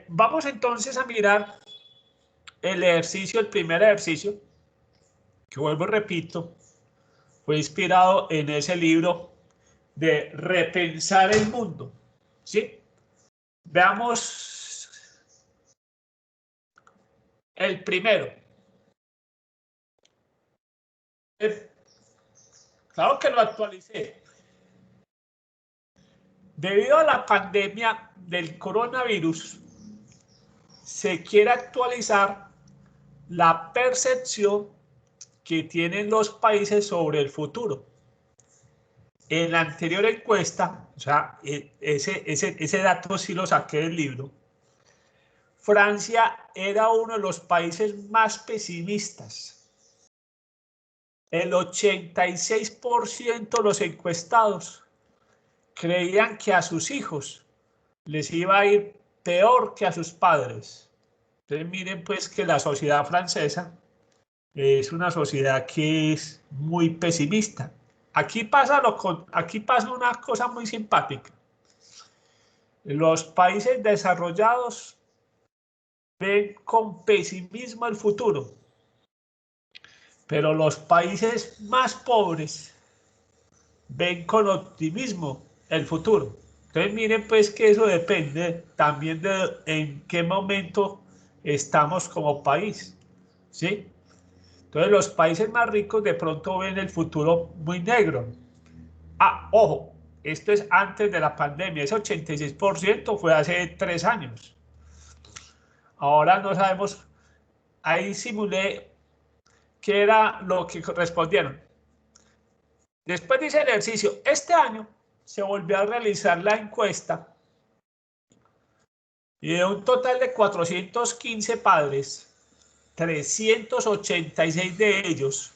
Vamos entonces a mirar el primer ejercicio, que vuelvo y repito, fue inspirado en ese libro de Repensar el Mundo, ¿sí? Veamos el primero. Claro que lo actualicé. Debido a la pandemia del coronavirus, se quiere actualizar la percepción que tienen los países sobre el futuro. En la anterior encuesta, o sea, ese dato sí lo saqué del libro, Francia era uno de los países más pesimistas. El 86% de los encuestados creían que a sus hijos les iba a ir peor que a sus padres. Entonces miren pues que la sociedad francesa es una sociedad que es muy pesimista. Aquí pasa una cosa muy simpática. Los países desarrollados ven con pesimismo el futuro, pero los países más pobres ven con optimismo el futuro. Entonces miren pues que eso depende también de en qué momento estamos como país, ¿sí? Entonces los países más ricos de pronto ven el futuro muy negro. Ah, ojo, esto es antes de la pandemia, ese 86% fue hace 3 años. Ahora no sabemos, ahí simulé qué era lo que respondieron. Después dice el ejercicio, este año se volvió a realizar la encuesta y de un total de 415 padres, 386 de ellos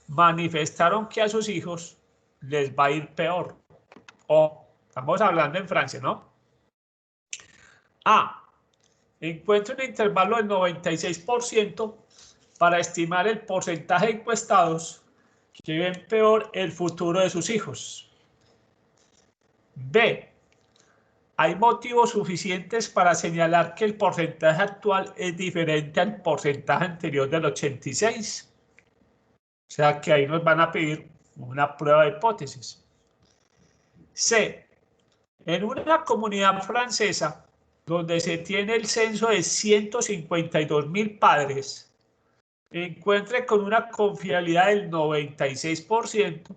manifestaron que a sus hijos les va a ir peor. Estamos hablando en Francia, ¿no? Encuentra un intervalo del 96% para estimar el porcentaje de encuestados que ven peor el futuro de sus hijos. B. Hay motivos suficientes para señalar que el porcentaje actual es diferente al porcentaje anterior del 86. O sea que ahí nos van a pedir una prueba de hipótesis. C. En una comunidad francesa donde se tiene el censo de 152.000 padres, encuentre con una confiabilidad del 96%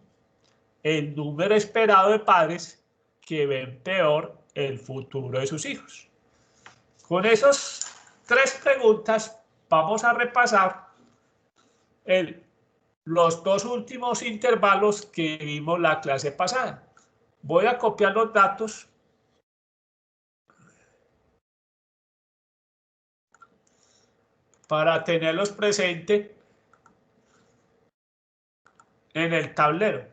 el número esperado de padres que ven peor el futuro de sus hijos. Con esas 3 preguntas vamos a repasar los 2 últimos intervalos que vimos la clase pasada. Voy a copiar los datos para tenerlos presentes en el tablero.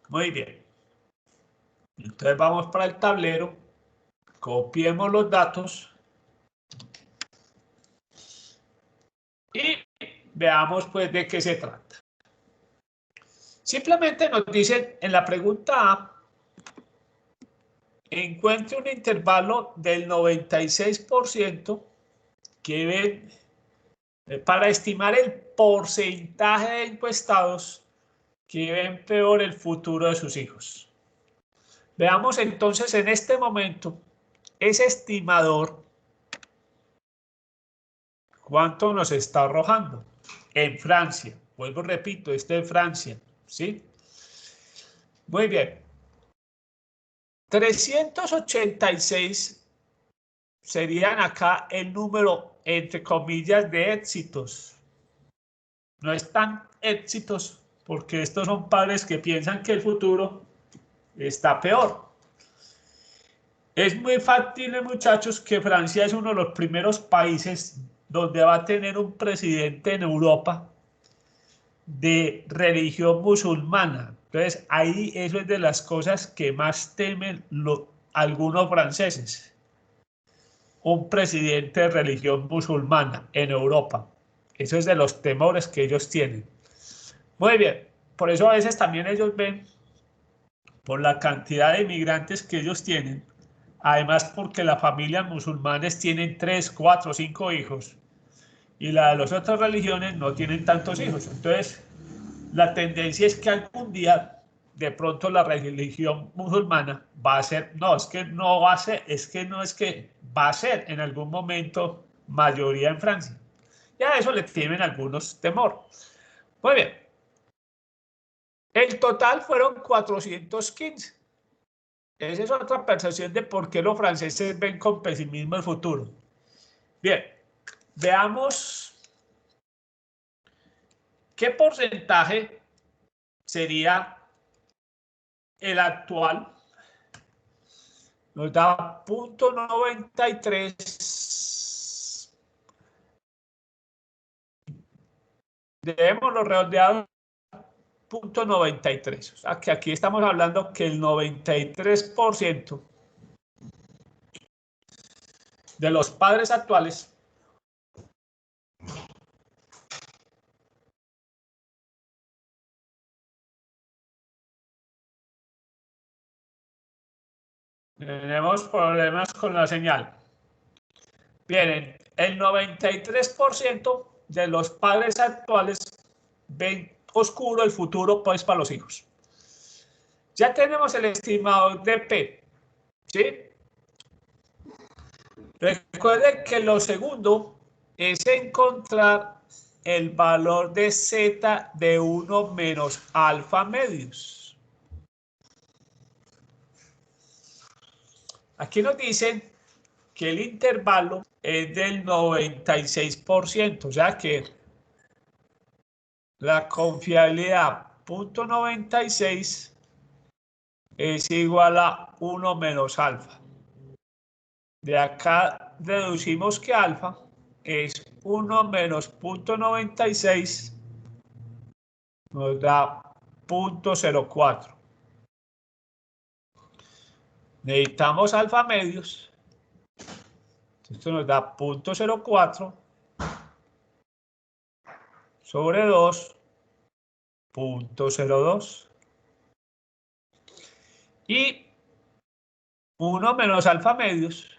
Muy bien. Entonces vamos para el tablero, copiemos los datos y veamos pues de qué se trata. Simplemente nos dicen en la pregunta A, encuentre un intervalo del 96% que ven para estimar el porcentaje de encuestados que ven peor el futuro de sus hijos. Veamos entonces en este momento ese estimador, ¿cuánto nos está arrojando? En Francia, vuelvo, repito, este es Francia, ¿sí? Muy bien. 386 serían acá el número, entre comillas, de éxitos. No están éxitos porque estos son padres que piensan que el futuro está peor. Es muy factible, muchachos, que Francia es uno de los primeros países donde va a tener un presidente en Europa de religión musulmana. Entonces, ahí eso es de las cosas que más temen algunos franceses. Un presidente de religión musulmana en Europa. Eso es de los temores que ellos tienen. Muy bien, por eso a veces también ellos ven, por la cantidad de inmigrantes que ellos tienen, Además, porque las familias musulmanes tienen 3, 4, 5 hijos y la de las otras religiones no tienen tantos hijos. Entonces, la tendencia es que algún día, de pronto, la religión musulmana va a ser, no, es que no va a ser, es que no es que va a ser en algún momento mayoría en Francia. Y a eso le tienen algunos temor. Muy bien. El total fueron 415. Esa es otra percepción de por qué los franceses ven con pesimismo el futuro. Bien, veamos qué porcentaje sería el actual. Nos da 0.93. Debemos los redondeados 0.93. O sea que aquí estamos hablando que el 93% de los padres actuales tenemos problemas con la señal. Bien, el 93% de los padres actuales ven oscuro el futuro pues para los hijos. Ya tenemos el estimador de P, ¿sí? Recuerden que lo segundo es encontrar el valor de Z de 1 menos alfa medios. Aquí nos dicen que el intervalo es del 96%, o sea que la confiabilidad 0.96 es igual a 1 menos alfa. De acá deducimos que alfa es 1 menos 0.96, nos da 0.04. Necesitamos alfa medios. Esto nos da 0.04 sobre 2, 0.02. Y 1 menos alfa medios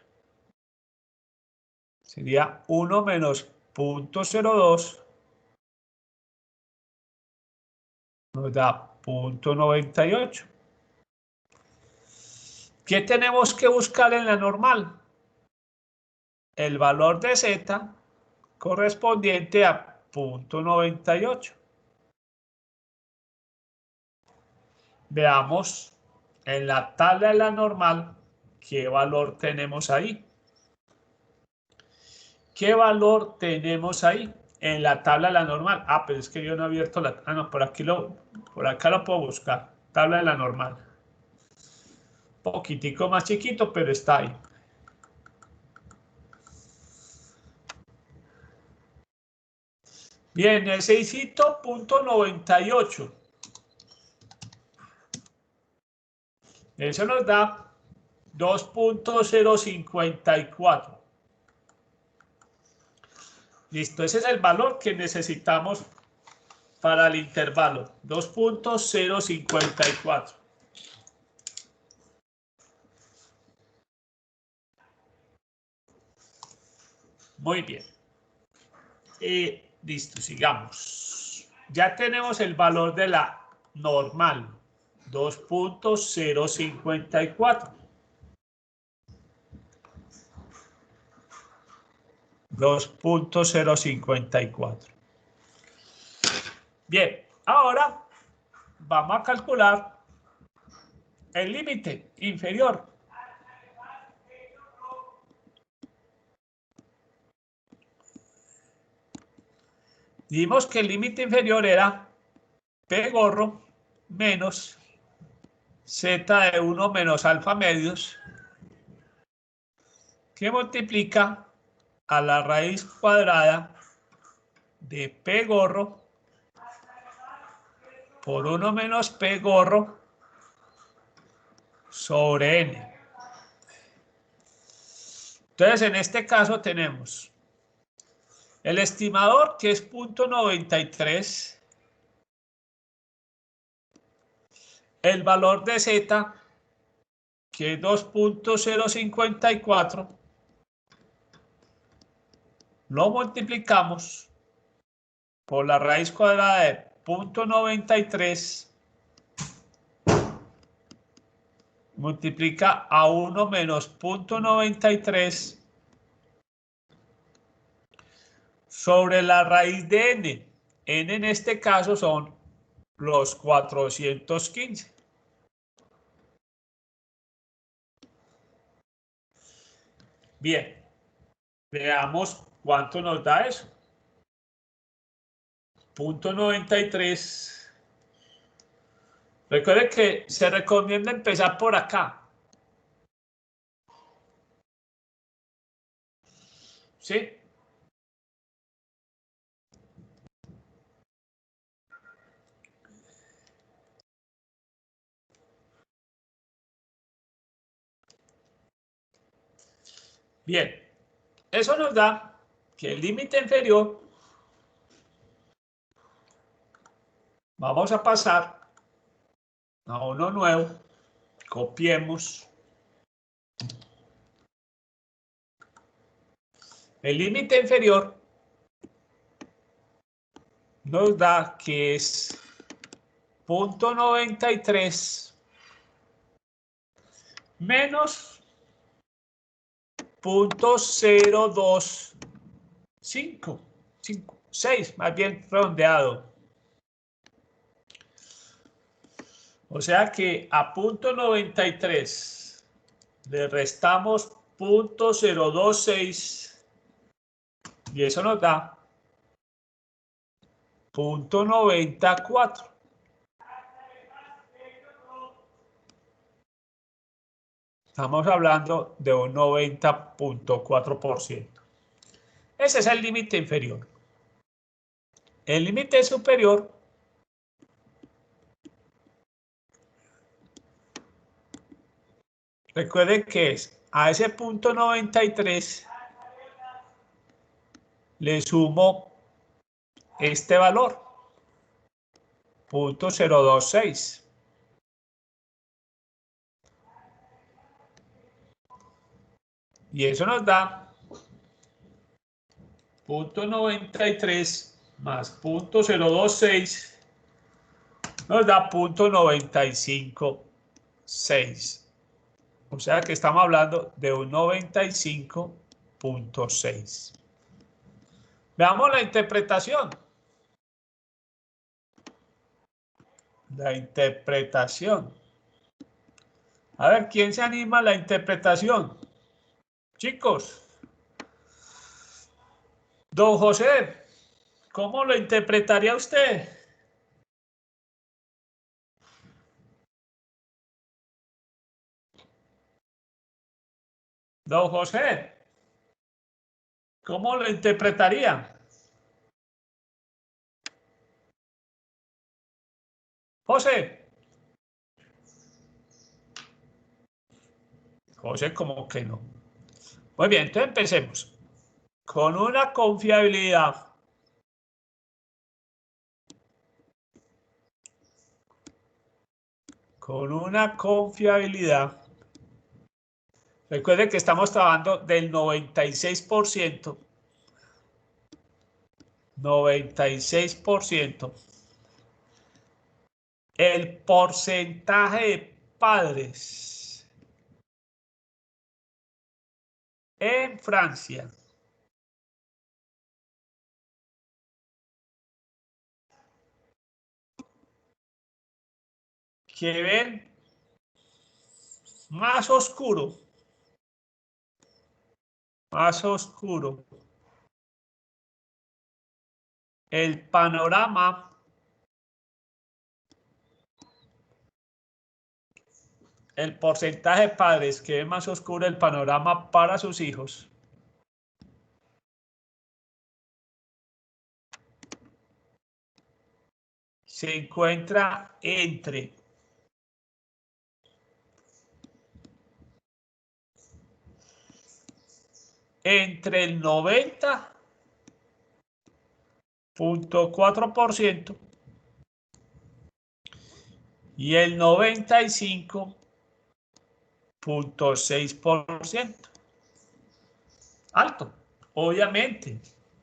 sería 1 menos 0.02, nos da 0.98. ¿Qué tenemos que buscar en la normal? El valor de Z correspondiente a 0.98. Veamos en la tabla de la normal qué valor tenemos ahí. ¿Qué valor tenemos ahí en la tabla de la normal? Ah, pero es que yo no he abierto la... Ah, no, por acá lo puedo buscar. Tabla de la normal. Poquitico más chiquito, pero está ahí. Bien, el 6.98. Eso nos da 2.054. Listo, ese es el valor que necesitamos para el intervalo. 2.054. Muy bien. Listo, sigamos. Ya tenemos el valor de la normal. 2.054. 2.054. Bien, ahora vamos a calcular el límite inferior. Dijimos que el límite inferior era P gorro menos Z de 1 menos alfa medios, que multiplica a la raíz cuadrada de P gorro por 1 menos P gorro sobre N. Entonces, en este caso tenemos el estimador, que es 0.93, el valor de Z, que es 2.054, lo multiplicamos por la raíz cuadrada de 0.93, multiplica a 1 menos 0.93 sobre la raíz de n. N en este caso son los 415. Bien, veamos cuánto nos da eso. 0.93. Recuerde que se recomienda empezar por acá. ¿Sí? Bien, eso nos da que el límite inferior, vamos a pasar a uno nuevo, copiemos. El límite inferior nos da que es 0.93 menos 0.025, más bien redondeado. O sea que a 0.93 le restamos 0.026 y eso nos da 0.94. Estamos hablando de un 90.4%. Ese es el límite inferior. El límite superior recuerden que es a ese 0.93 le sumo este valor, 0.026. Y eso nos da 0.93 más 0.026 nos da 0.956. O sea que estamos hablando de un 95.6. Veamos la interpretación. La interpretación. A ver, ¿quién se anima a la interpretación? Chicos. Don José, ¿cómo lo interpretaría usted? Don José, ¿cómo lo interpretaría? José. José, como que no. Muy bien, entonces empecemos. Con una confiabilidad recuerde que estamos trabajando del 96%, 96%, el porcentaje de padres en Francia que ven más oscuro el panorama el porcentaje de padres que ven más oscuro el panorama para sus hijos se encuentra entre el 90.4% y el 95.6%. 0.6%. Alto. Obviamente,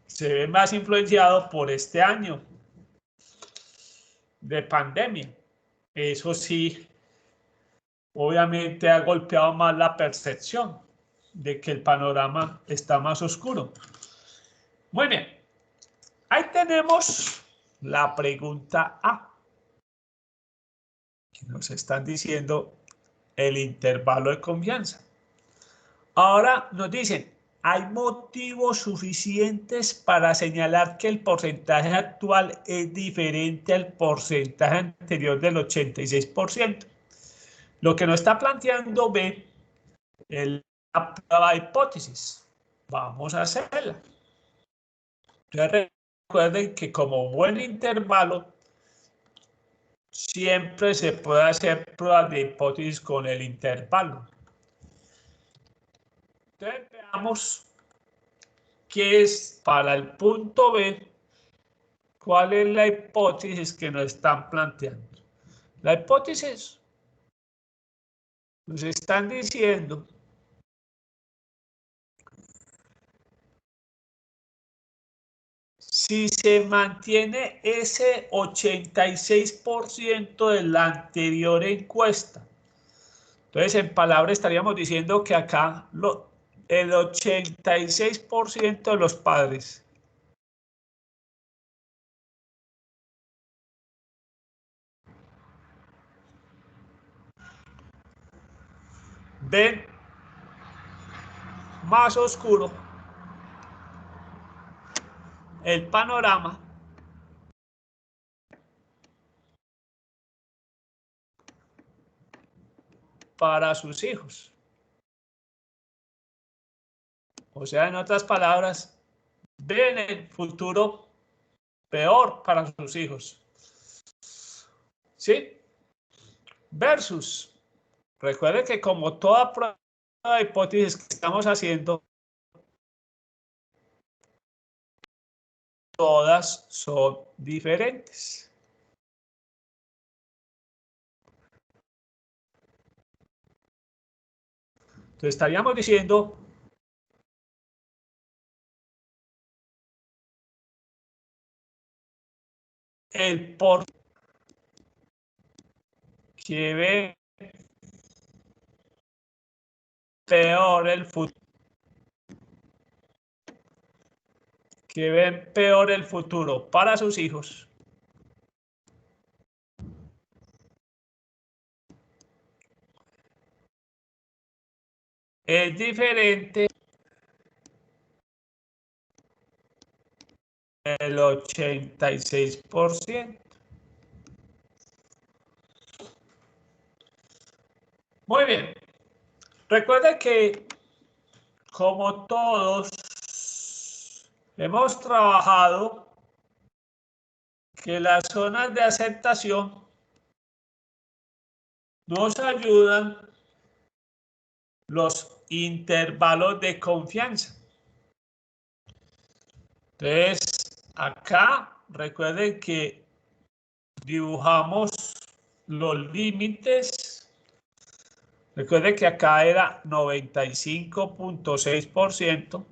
se ve más influenciado por este año de pandemia. Eso sí, obviamente ha golpeado más la percepción de que el panorama está más oscuro. Muy bien. Ahí tenemos la pregunta A, que nos están diciendo el intervalo de confianza. Ahora nos dicen, ¿hay motivos suficientes para señalar que el porcentaje actual es diferente al porcentaje anterior del 86%? Lo que nos está planteando B es la prueba de hipótesis. Vamos a hacerla. Recuerden que como buen intervalo, siempre se puede hacer pruebas de hipótesis con el intervalo. Entonces veamos qué es para el punto B, cuál es la hipótesis que nos están planteando. La hipótesis nos están diciendo si se mantiene ese 86% de la anterior encuesta. Entonces, en palabras estaríamos diciendo que acá el 86% de los padres ven más oscuro el panorama para sus hijos. O sea, en otras palabras, ven el futuro peor para sus hijos. ¿Sí? Versus, recuerde que como toda prueba de hipótesis que estamos haciendo, todas son diferentes. Entonces estaríamos diciendo el por que ve peor el futuro, que ven peor el futuro para sus hijos, es diferente del 86%. Muy bien. Recuerda que como todos hemos trabajado que las zonas de aceptación nos ayudan los intervalos de confianza. Entonces, acá recuerden que dibujamos los límites. Recuerden que acá era 95.6%,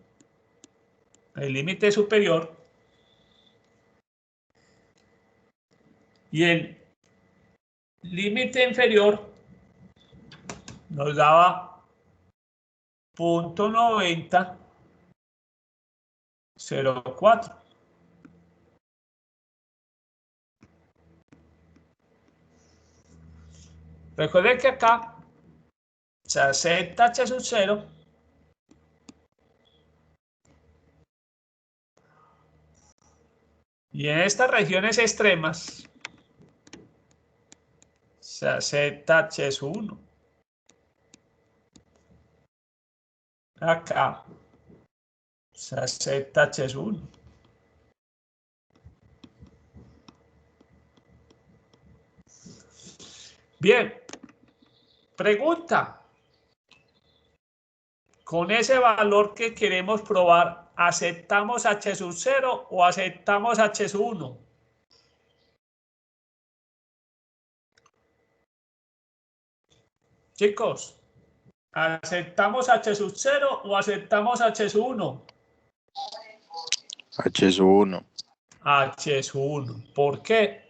el límite superior, y el límite inferior nos daba 0.9004. Recuerden que acá se acepta H sub 0 y en estas regiones extremas se acepta H sub 1. Acá se acepta H sub 1. Bien, pregunta. Con ese valor que queremos probar, ¿aceptamos H sub 0 o aceptamos H sub 1? Chicos, ¿Aceptamos h sub 0 o aceptamos h sub 1? H sub 1. H sub 1. ¿Por qué?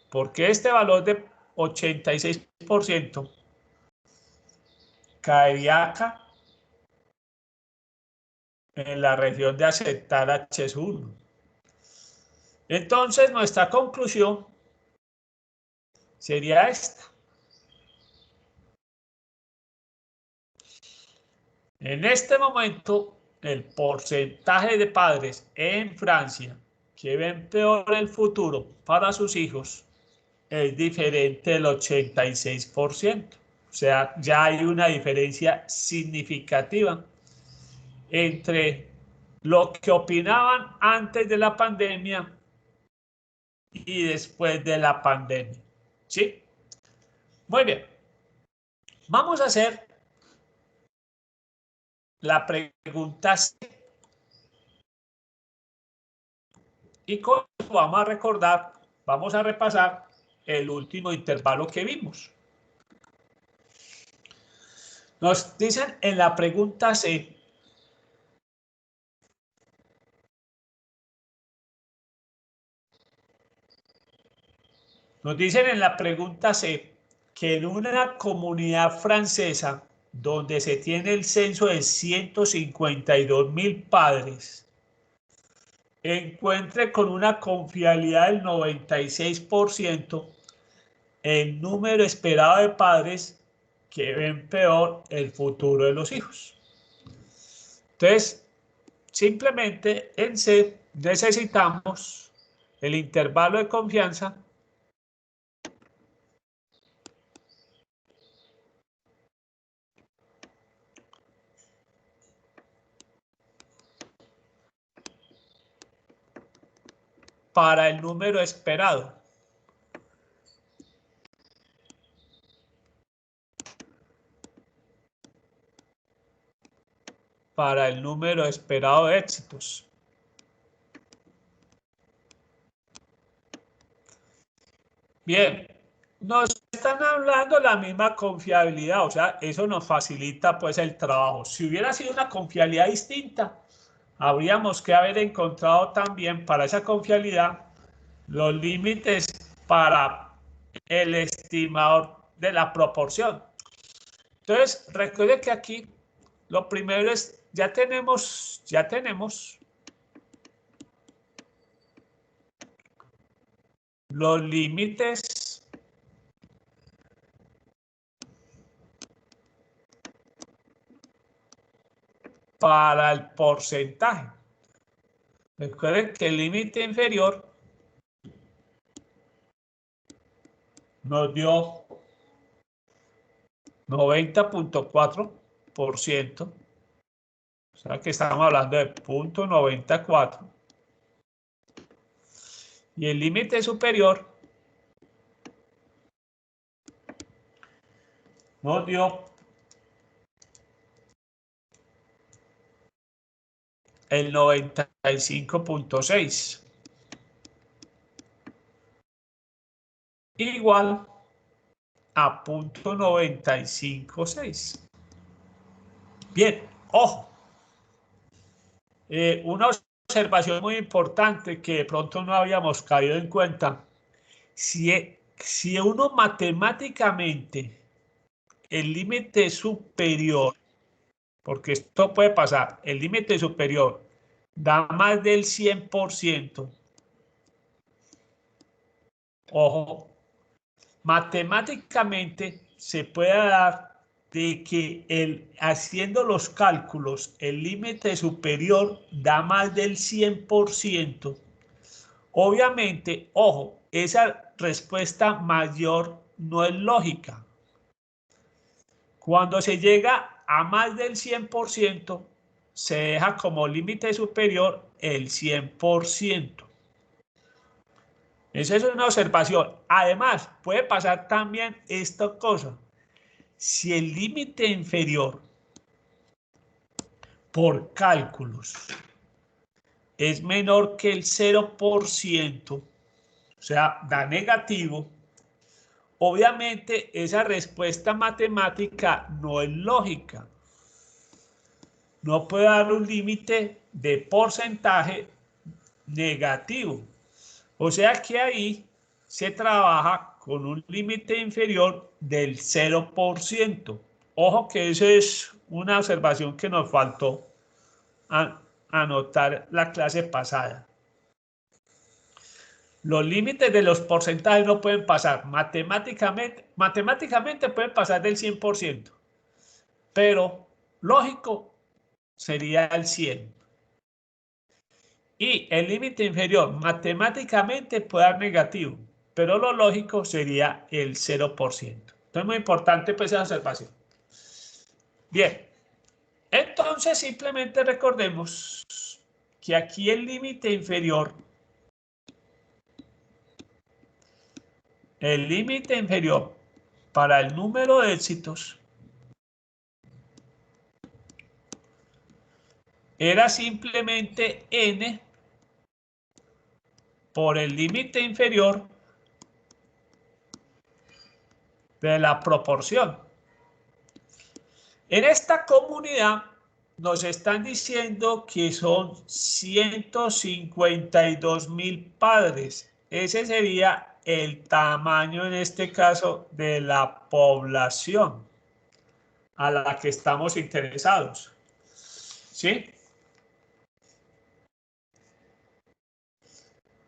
Porque este valor de 86% caería acá en la región de aceptar h sub 1. Entonces, nuestra conclusión sería esta. En este momento, el porcentaje de padres en Francia que ven peor el futuro para sus hijos es diferente del 86%. O sea, ya hay una diferencia significativa entre lo que opinaban antes de la pandemia y después de la pandemia. ¿Sí? Muy bien. Vamos a hacer la pregunta C. Y con eso vamos a recordar, vamos a repasar el último intervalo que vimos. Nos dicen en la pregunta C, que en una comunidad francesa donde se tiene el censo de 152.000 padres, encuentre con una confiabilidad del 96% el número esperado de padres que ven peor el futuro de los hijos. Entonces, simplemente en C necesitamos el intervalo de confianza para el número esperado. Para el número esperado de éxitos. Bien, nos están hablando la misma confiabilidad, o sea, eso nos facilita pues el trabajo. Si hubiera sido una confiabilidad distinta, habríamos que haber encontrado también para esa confiabilidad los límites para el estimador de la proporción. Entonces, recuerde que aquí lo primero es, ya tenemos los límites para el porcentaje. Recuerden que el límite inferior nos dio 90.4%. O sea que estamos hablando de 0.94. Y el límite superior nos dio el 95.6. Igual a 0.956. Bien, ojo. Una observación muy importante que de pronto no habíamos caído en cuenta. Si uno matemáticamente el límite superior, porque esto puede pasar, el límite superior da más del 100%, ojo, matemáticamente se puede dar de que haciendo los cálculos el límite superior da más del 100%. Obviamente, ojo, esa respuesta mayor no es lógica. Cuando se llega a más del 100%, se deja como límite superior el 100%. Esa es una observación. Además, puede pasar también esta cosa. Si el límite inferior por cálculos es menor que el 0%, o sea, da negativo, obviamente esa respuesta matemática no es lógica. No puede dar un límite de porcentaje negativo. O sea que ahí se trabaja con un límite inferior del 0%. Ojo que esa es una observación que nos faltó anotar la clase pasada. Los límites de los porcentajes no pueden pasar. Matemáticamente pueden pasar del 100%, pero lógico sería el 100%. Y el límite inferior matemáticamente puede dar negativo, pero lo lógico sería el 0%. Entonces, muy importante pues esa observación. Bien, entonces simplemente recordemos que aquí el límite inferior para el número de éxitos era simplemente n por el límite inferior de la proporción. En esta comunidad nos están diciendo que son 152.000 padres. Ese sería el tamaño, en este caso, de la población a la que estamos interesados. ¿Sí?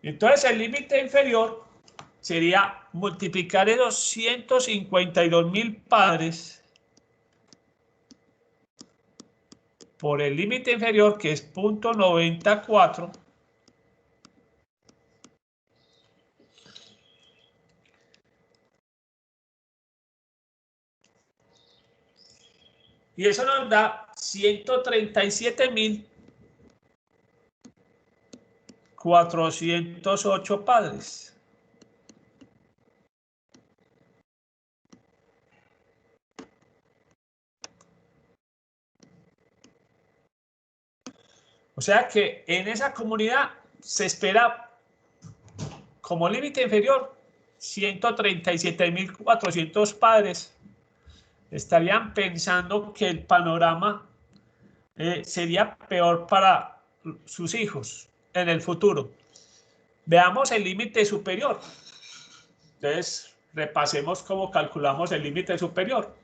Entonces, el límite inferior sería multiplicar esos 152.000 padres por el límite inferior, que es 0.94, y eso nos da 137.408 padres. O sea que en esa comunidad se espera como límite inferior 137.400 padres. Estarían pensando que el panorama sería peor para sus hijos en el futuro. Veamos el límite superior. Entonces, repasemos cómo calculamos el límite superior.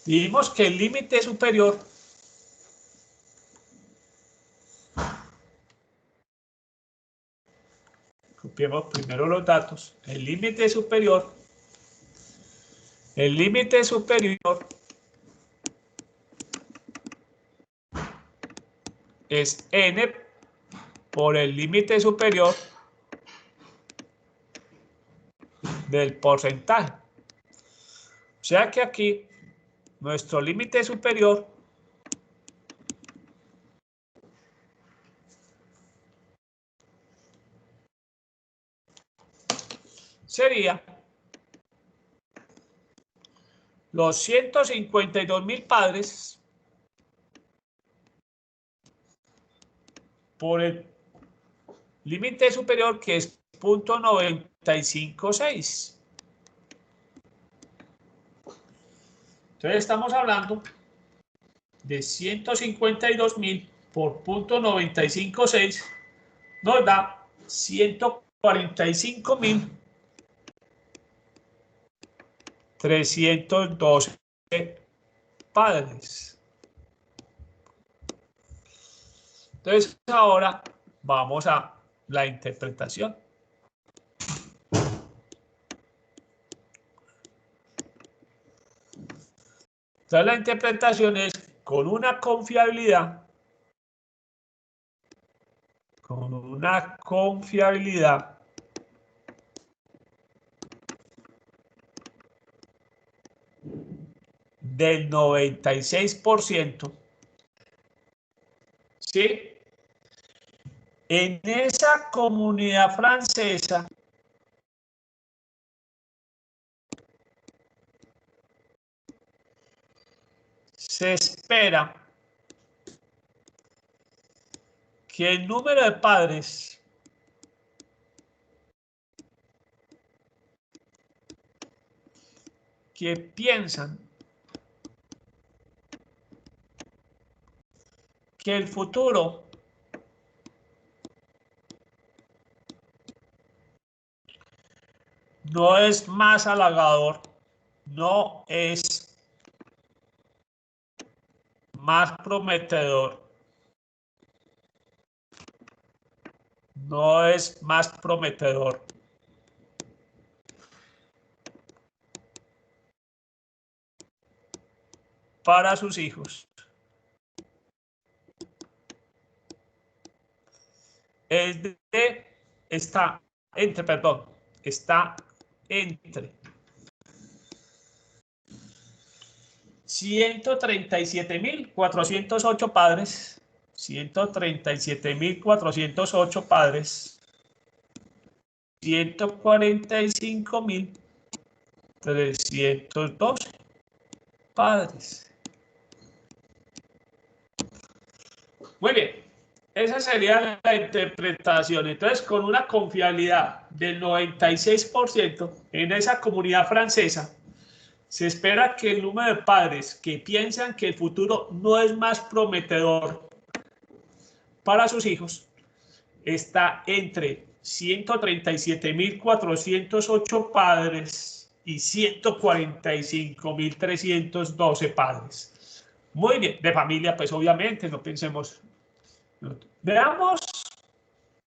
Dijimos que el límite superior copiemos primero los datos. El límite superior es n por el límite superior del porcentaje. O sea que aquí nuestro límite superior sería los 152.000 padres por el límite superior, que es 0.956. Entonces estamos hablando de 152.000 por 0.956 nos da 145.312 padres. Entonces ahora vamos a la interpretación. Entonces la interpretación es con una confiabilidad del 96%, ¿sí? En esa comunidad francesa se espera que el número de padres que piensan que el futuro no es más halagador, no es más prometedor, no es más prometedor para sus hijos. Está entre 137.408 padres, 137.408 padres, 145.312 padres. Muy bien, esa sería la interpretación. Entonces, con una confiabilidad del 96% en esa comunidad francesa, se espera que el número de padres que piensan que el futuro no es más prometedor para sus hijos está entre 137.408 padres y 145.312 padres. Muy bien, de familia, pues obviamente, no pensemos. Veamos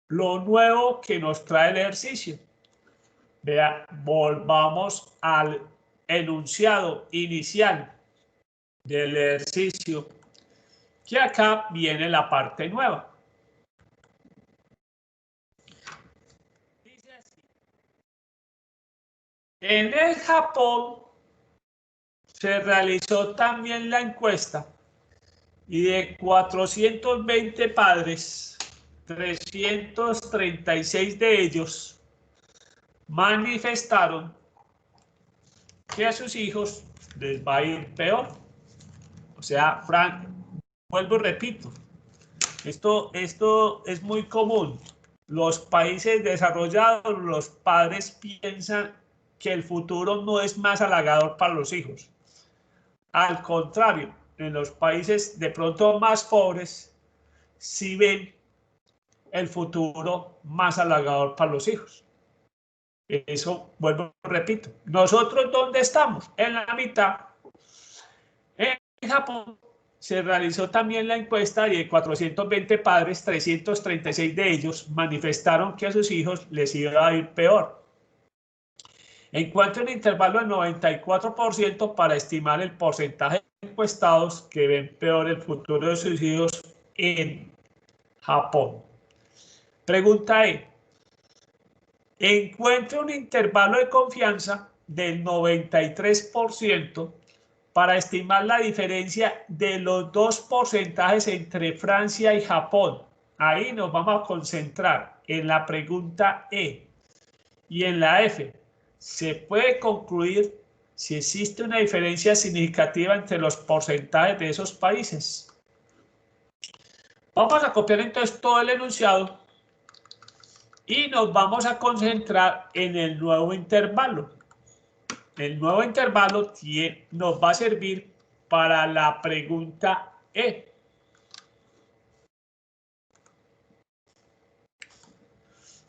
lo nuevo que nos trae el ejercicio. Volvamos al enunciado inicial del ejercicio, que acá viene la parte nueva. Dice así: en el Japón se realizó también la encuesta y de 420 padres, 336 de ellos manifestaron que a sus hijos les va a ir peor. O sea, Frank, vuelvo y repito, esto es muy común. Los países desarrollados, los padres piensan que el futuro no es más halagador para los hijos. Al contrario, en los países de pronto más pobres, sí ven el futuro más halagador para los hijos. Eso, vuelvo, repito, nosotros ¿dónde estamos? En la mitad. En Japón se realizó también la encuesta y de 420 padres, 336 de ellos manifestaron que a sus hijos les iba a ir peor. Encuentra un intervalo del 94% para estimar el porcentaje de encuestados que ven peor el futuro de sus hijos en Japón. Pregunta E. Encuentre un intervalo de confianza del 93% para estimar la diferencia de los dos porcentajes entre Francia y Japón. Ahí nos vamos a concentrar en la pregunta E y en la F. Se puede concluir si existe una diferencia significativa entre los porcentajes de esos países. Vamos a copiar entonces todo el enunciado y nos vamos a concentrar en el nuevo intervalo. El nuevo intervalo nos va a servir para la pregunta E.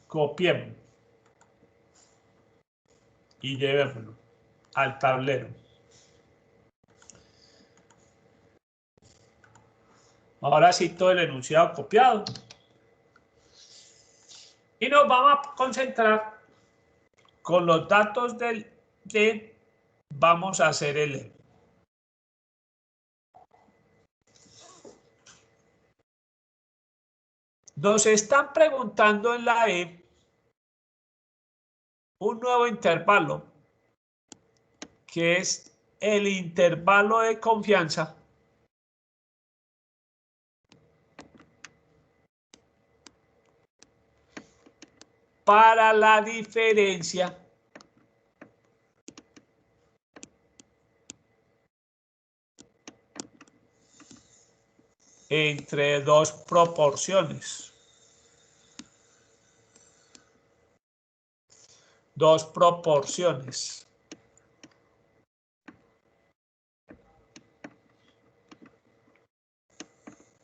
Copiemos y llevémoslo al tablero. Ahora sí, todo el enunciado copiado. Y nos vamos a concentrar con los datos del D. Vamos a hacer el E. Nos están preguntando en la E un nuevo intervalo, que es el intervalo de confianza para la diferencia entre dos proporciones. Dos proporciones.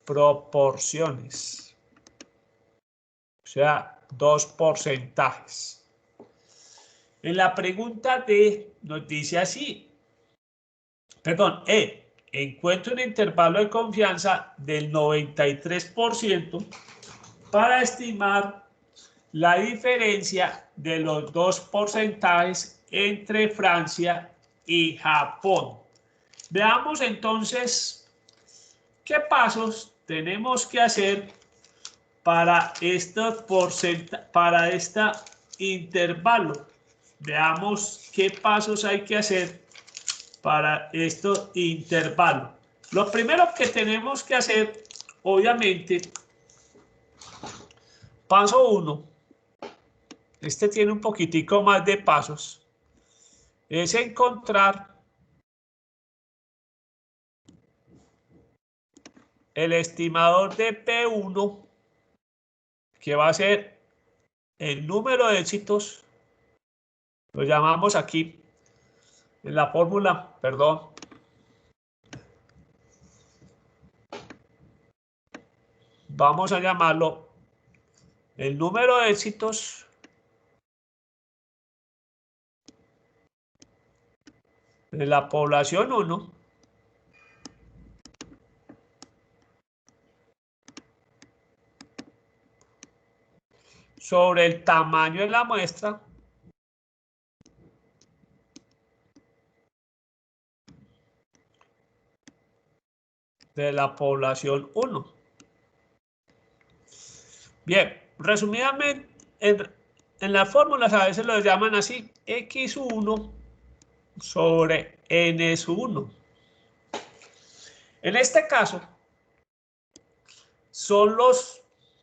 proporciones. O sea, 2 porcentajes. En la pregunta D nos dice así. Perdón, encuentra un intervalo de confianza del 93% para estimar la diferencia de los dos porcentajes entre Francia y Japón. Veamos entonces qué pasos tenemos que hacer para este intervalo. Veamos qué pasos hay que hacer para este intervalo. Lo primero que tenemos que hacer, obviamente, paso 1, este tiene un poquitico más de pasos, es encontrar el estimador de P1, que va a ser el número de éxitos, lo llamamos aquí en la fórmula, perdón, vamos a llamarlo el número de éxitos de la población 1 sobre el tamaño de la muestra de la población 1. Bien, resumidamente, en las fórmulas a veces lo llaman así, X1 sobre N1. En este caso, son los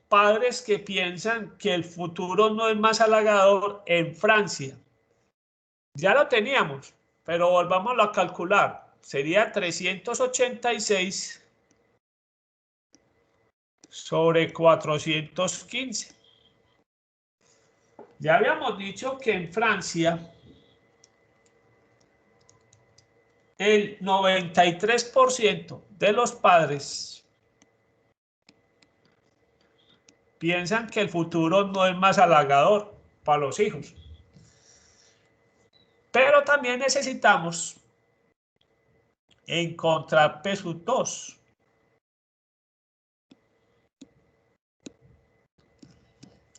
padres que piensan que el futuro no es más halagador en Francia. Ya lo teníamos, pero volvámoslo a calcular. Sería 386 sobre 415. Ya habíamos dicho que en Francia el 93% de los padres piensan que el futuro no es más halagador para los hijos. Pero también necesitamos encontrar P2,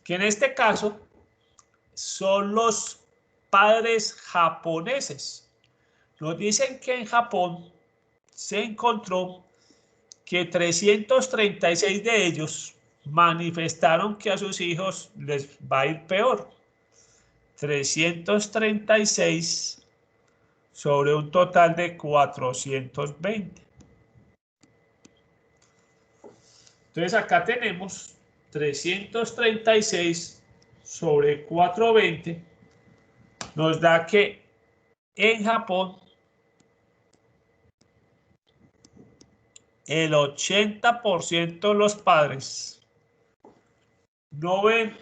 que en este caso son los padres japoneses. Nos dicen que en Japón se encontró que 336 de ellos manifestaron que a sus hijos les va a ir peor. 336 sobre un total de 420. Entonces acá tenemos 336 sobre 420. Nos da que en Japón el 80% de los padres no ven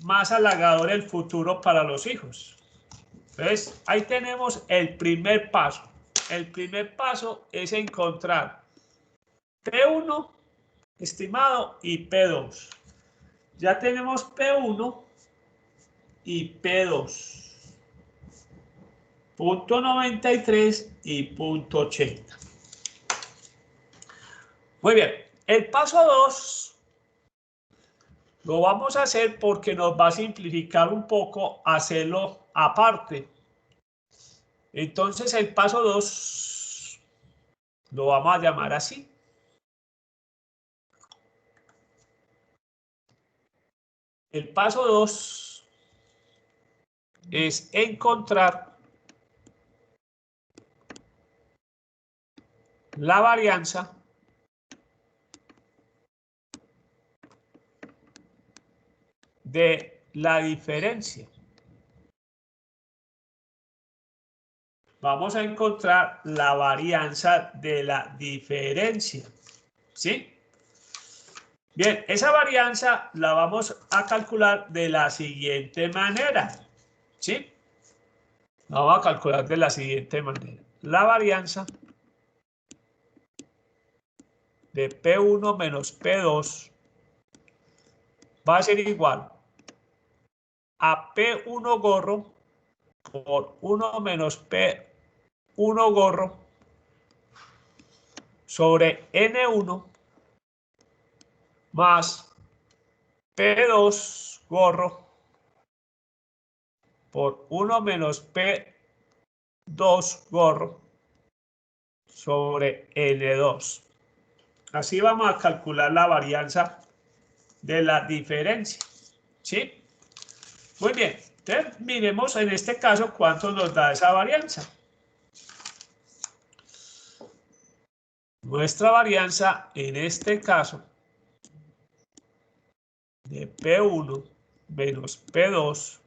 más halagador el futuro para los hijos. Entonces, ahí tenemos el primer paso. El primer paso es encontrar P1 estimado y P2. Ya tenemos P1 y P2. Punto 93 y punto 80. Muy bien. El paso 2 lo vamos a hacer porque nos va a simplificar un poco hacerlo aparte. Entonces el paso 2 lo vamos a llamar así. El paso 2 es encontrar la varianza de la diferencia. Vamos a encontrar la varianza de la diferencia. ¿Sí? Bien, esa varianza la vamos a calcular de la siguiente manera. ¿Sí? La vamos a calcular de la siguiente manera. La varianza de P1 menos P2 va a ser igual a P1 gorro por 1 menos P1 gorro sobre N1 más P2 gorro por 1 menos P2 gorro sobre N2. Así vamos a calcular la varianza de la diferencia. ¿Sí? Muy bien. Entonces, miremos en este caso cuánto nos da esa varianza. Nuestra varianza en este caso de P1 menos P2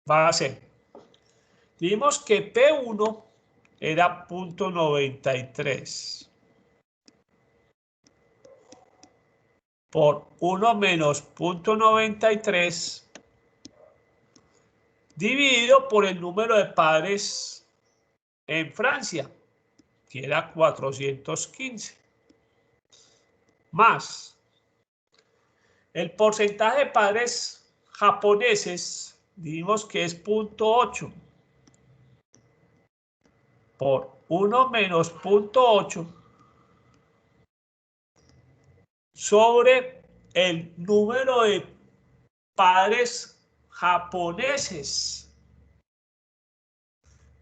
va a ser, dijimos que P1 era 0.93 por 1 menos 0.93 dividido por el número de padres en Francia, que era 415, más el porcentaje de padres japoneses, dijimos que es 0.8 por 1 menos 0.8 sobre el número de padres japoneses.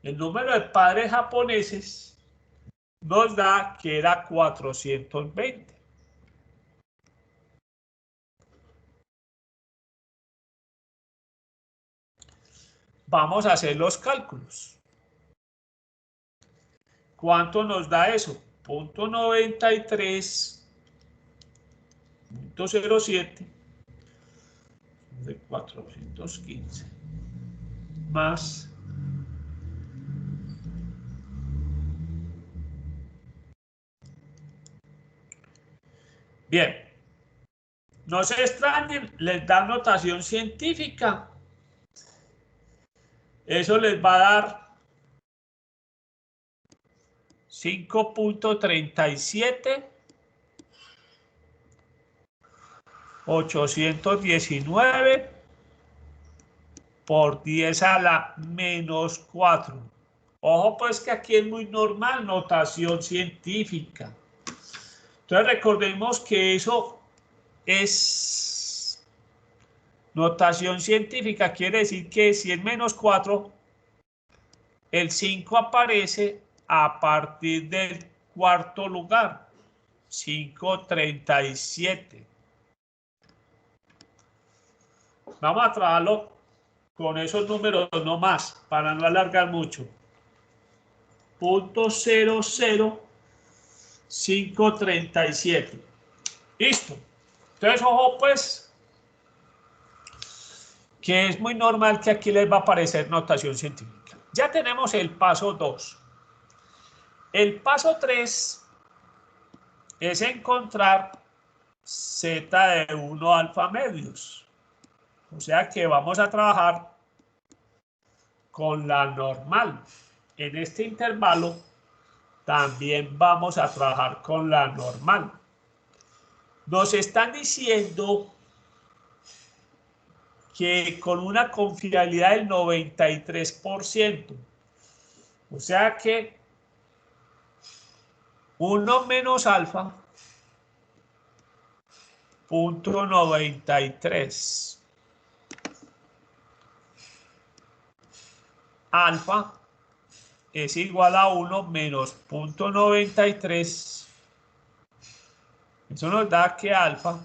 El número de padres japoneses nos da que era 420. Vamos a hacer los cálculos. ¿Cuánto nos da eso? 0.93, 0.07 de 415 más bien, no se extrañen, les da notación científica. Eso les va a dar 5.37 819 por 10 a la menos 4. Ojo pues que aquí es muy normal, notación científica. Entonces recordemos que eso es notación científica, quiere decir que si es menos 4, el 5 aparece a partir del cuarto lugar, 5.37. Vamos a trabajarlo con esos números no más, para no alargar mucho. 0.00537. Listo. Entonces, ojo pues, que es muy normal que aquí les va a aparecer notación científica. Ya tenemos el paso 2. El paso 3 es encontrar z de 1 alfa medios. O sea que vamos a trabajar con la normal. En este intervalo también vamos a trabajar con la normal. Nos están diciendo que con una confiabilidad del 93%. O sea que 1 menos alfa, 0.93. Alfa es igual a 1 menos 0.93. Eso nos da que alfa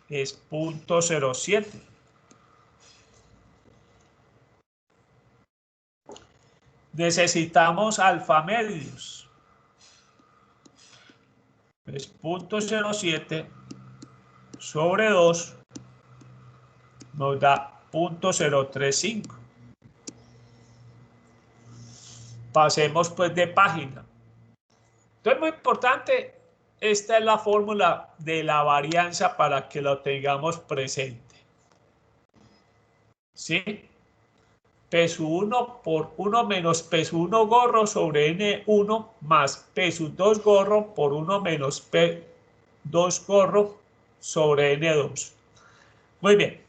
es 0.07. Necesitamos alfa medios. Es 0.07 sobre 2 nos da 0.035. Pasemos pues de página. Entonces, muy importante, esta es la fórmula de la varianza para que lo tengamos presente. ¿Sí? P1 por 1 menos P1 gorro sobre N1 más P2 gorro por 1 menos P2 gorro sobre N2. Muy bien.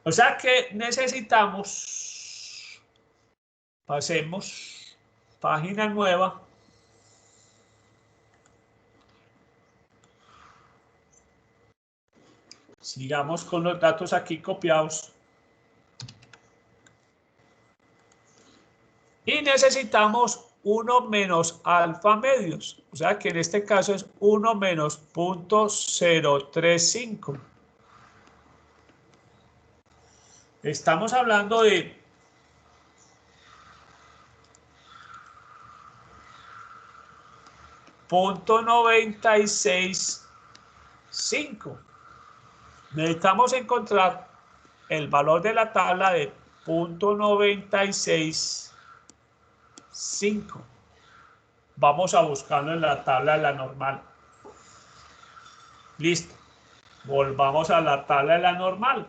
O sea que necesitamos, pasemos, página nueva. Sigamos con los datos aquí copiados. Y necesitamos 1 menos alfa medios. O sea que en este caso es 1 menos 0.035. Estamos hablando de .965. Necesitamos encontrar el valor de la tabla de 0.965. Vamos a buscarlo en la tabla de la normal. Listo. Volvamos a la tabla de la normal.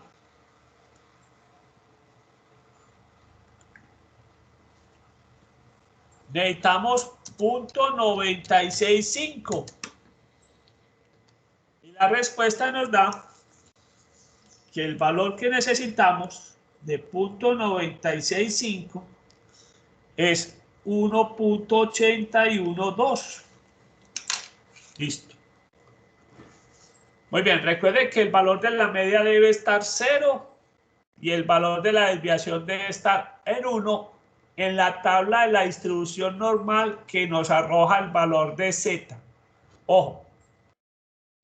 Necesitamos .965. Y la respuesta nos da que el valor que necesitamos de .965 es 1.812. Listo. Muy bien, recuerden que el valor de la media debe estar 0 y el valor de la desviación debe estar en 1 en la tabla de la distribución normal que nos arroja el valor de Z. Ojo,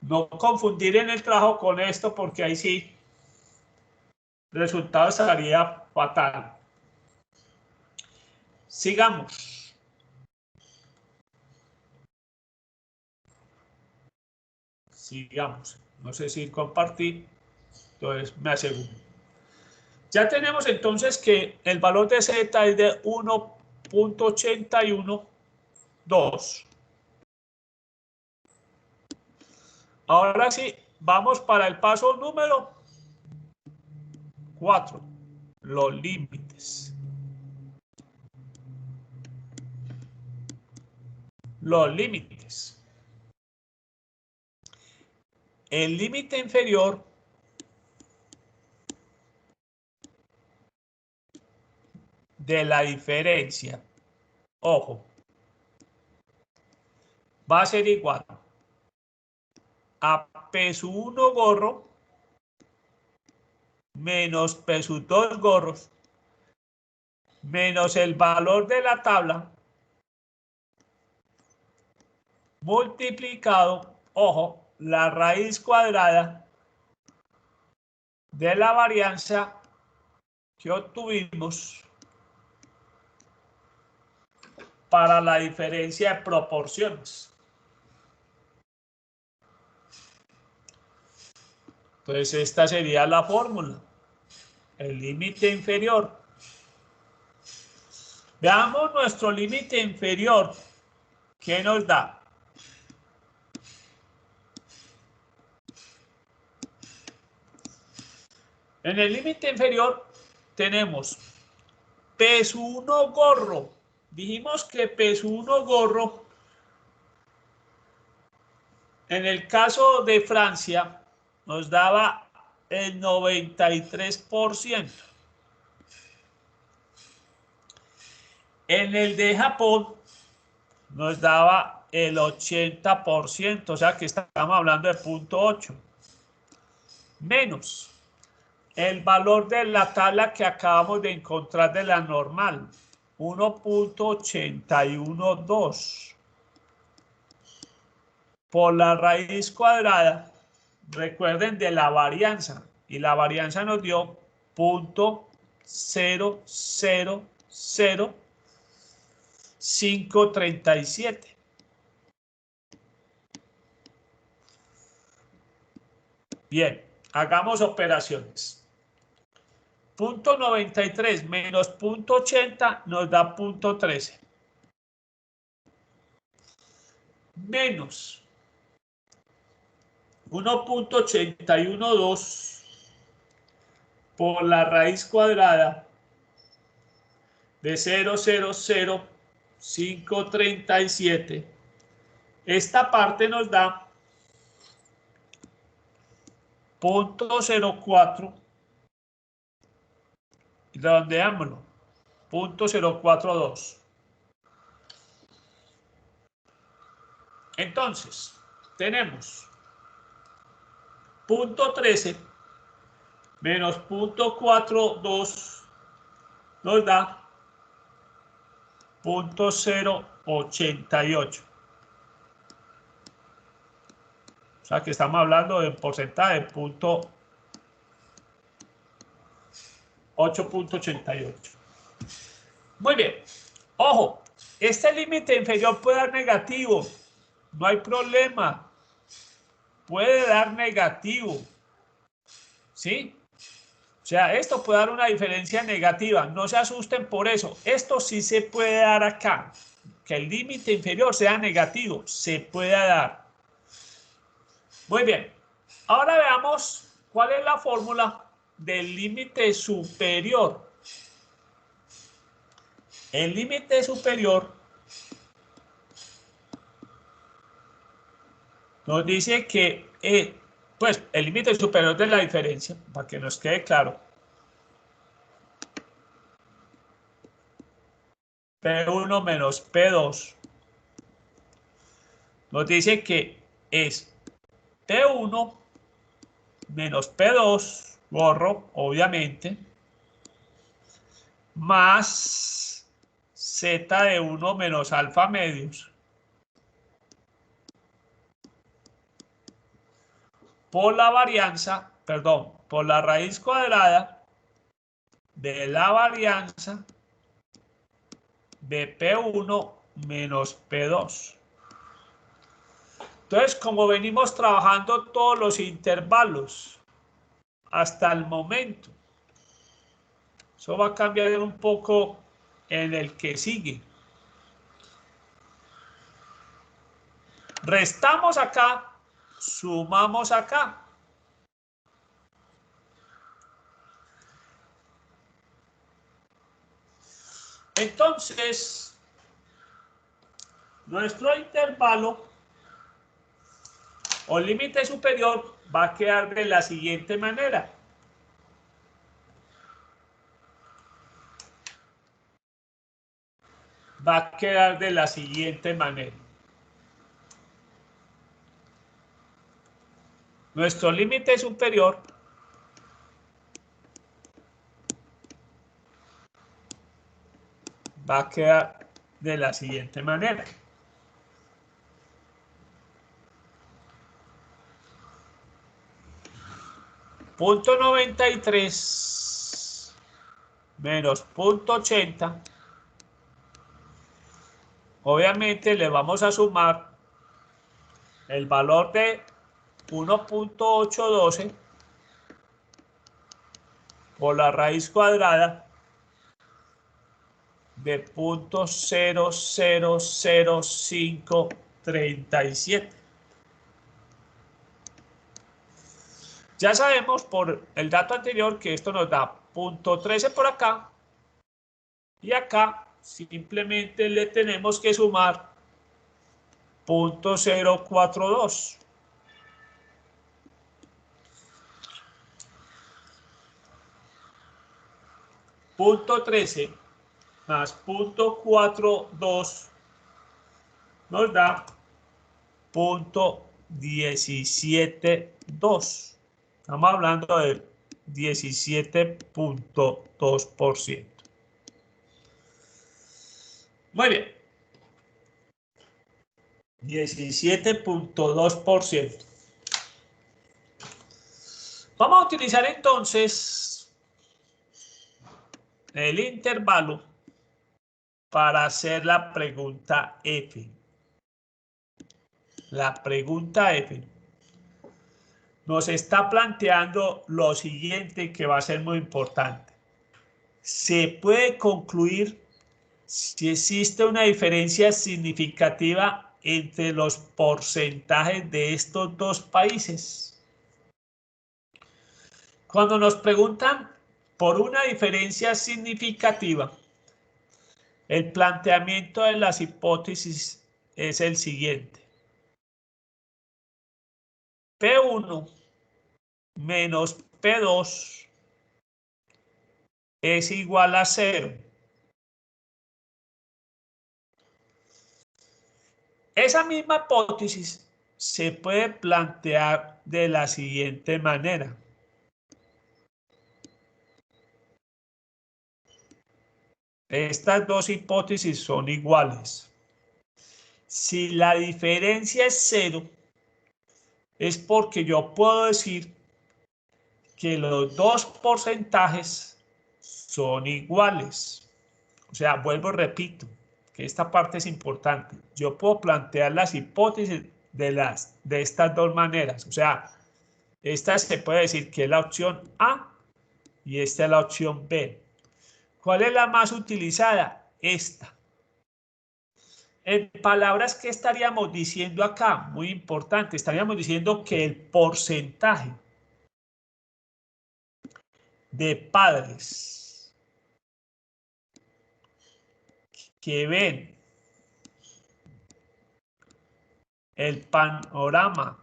no confundir en el trabajo con esto porque ahí sí el resultado estaría fatal. Sigamos. Sigamos. No sé si compartir, entonces me aseguro. Ya tenemos entonces que el valor de Z es de 1.812. Ahora sí, vamos para el paso número 4. Los límites. Los límites. El límite inferior de la diferencia, ojo, va a ser igual a P1 gorro menos P2 gorros menos el valor de la tabla multiplicado, ojo, la raíz cuadrada de la varianza que obtuvimos para la diferencia de proporciones. Entonces esta sería la fórmula, el límite inferior. Veamos nuestro límite inferior, ¿qué nos da? En el límite inferior tenemos P1 gorro. Dijimos que P1 gorro, en el caso de Francia, nos daba el 93%. En el de Japón nos daba el 80%, o sea que estamos hablando de 0.8. Menos el valor de la tabla que acabamos de encontrar de la normal, 1.812. Por la raíz cuadrada, recuerden de la varianza, y la varianza nos dio 0.000537. Bien, hagamos operaciones. 0.93 menos 0.80 nos da 0.13. Menos 1.812 por la raíz cuadrada de 0,00537. Esta parte nos da 0.04, redondeámoslo, 0.042. Entonces, tenemos 0.13 menos 0.42 nos da 0.088. O sea que estamos hablando de porcentaje de 8.88. Muy bien. Ojo, este límite inferior puede dar negativo. No hay problema. Puede dar negativo. ¿Sí? O sea, esto puede dar una diferencia negativa. No se asusten por eso. Esto sí se puede dar acá. Que el límite inferior sea negativo. Se puede dar. Muy bien. Ahora veamos cuál es la fórmula del límite superior. El límite superior nos dice que pues el límite superior de la diferencia, para que nos quede claro. P1 menos P2 nos dice que es P1 menos P2, borro, obviamente, más Z de 1 menos alfa medios por la varianza, perdón, por la raíz cuadrada de la varianza de P1 menos P2. Entonces, como venimos trabajando todos los intervalos hasta el momento, eso va a cambiar un poco en el que sigue. Restamos acá, sumamos acá. Entonces, nuestro intervalo o límite superior va a quedar de la siguiente manera. Va a quedar de la siguiente manera. Nuestro límite superior va a quedar de la siguiente manera. Punto 93 menos punto 80. Obviamente le vamos a sumar el valor de 1.812 por la raíz cuadrada de 0.00537. Ya sabemos por el dato anterior que esto nos da 0.13 por acá y acá simplemente le tenemos que sumar 0.042. Punto 13 más 0.42 nos da 0.172. Estamos hablando del 17.2%. Muy bien. 17.2%. Vamos a utilizar entonces el intervalo para hacer la pregunta F. La pregunta F nos está planteando lo siguiente que va a ser muy importante. ¿Se puede concluir si existe una diferencia significativa entre los porcentajes de estos dos países? Cuando nos preguntan por una diferencia significativa, El planteamiento de las hipótesis es el siguiente. P1 menos P2 es igual a 0. Esa misma hipótesis se puede plantear de la siguiente manera. Estas dos hipótesis son iguales. Si la diferencia es 0, es porque yo puedo decir que los dos porcentajes son iguales. O sea, vuelvo y repito, que esta parte es importante. Yo puedo plantear las hipótesis de estas dos maneras. O sea, esta se puede decir que es la opción A y esta es la opción B. ¿Cuál es la más utilizada? Esta. En palabras, ¿qué estaríamos diciendo acá? Muy importante. Estaríamos diciendo que el porcentaje de padres que ven el panorama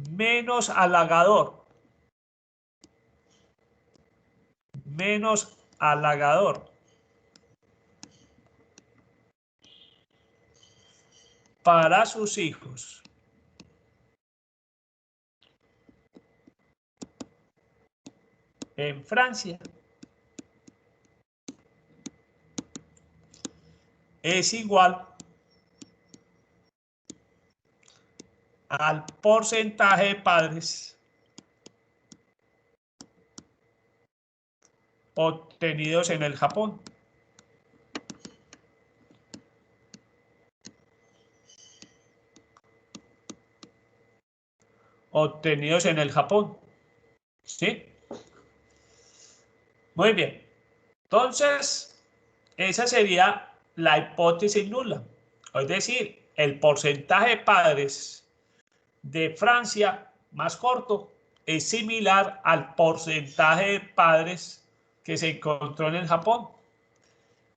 menos halagador para sus hijos en Francia es igual al porcentaje de padres obtenidos en el Japón. Obtenidos en el Japón. ¿Sí? Muy bien. Entonces, esa sería la hipótesis nula. Es decir, el porcentaje de padres de Francia más corto es similar al porcentaje de padres que se encontró en el Japón.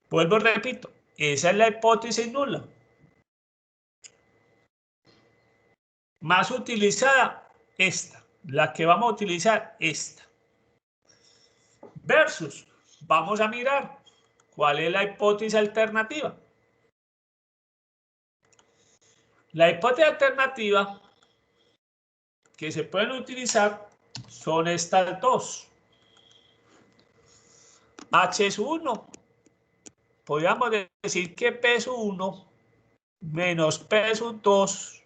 Vuelvo y repito, esa es la hipótesis nula. Más utilizada, esta. La que vamos a utilizar, esta. Versus, vamos a mirar cuál es la hipótesis alternativa. La hipótesis alternativa que se pueden utilizar son estas dos. H es 1. Podríamos decir que P es 1 menos P es 2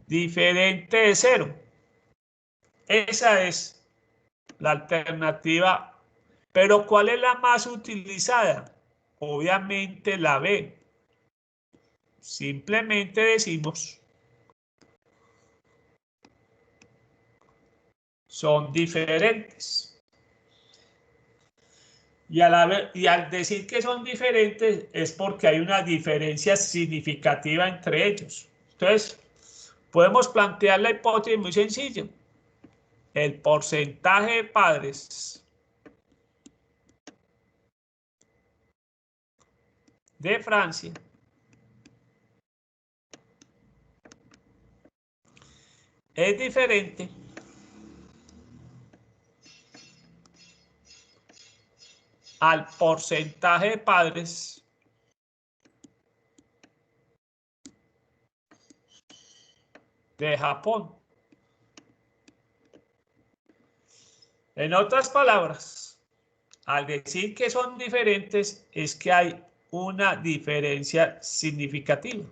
diferente de 0. Esa es la alternativa. Pero ¿cuál es la más utilizada? Obviamente la B. Simplemente decimos son diferentes. Y al decir que son diferentes es porque hay una diferencia significativa entre ellos. Entonces, podemos plantear la hipótesis muy sencilla. El porcentaje de padres de Francia es diferente al porcentaje de padres de Japón. En otras palabras, al decir que son diferentes es que hay una diferencia significativa.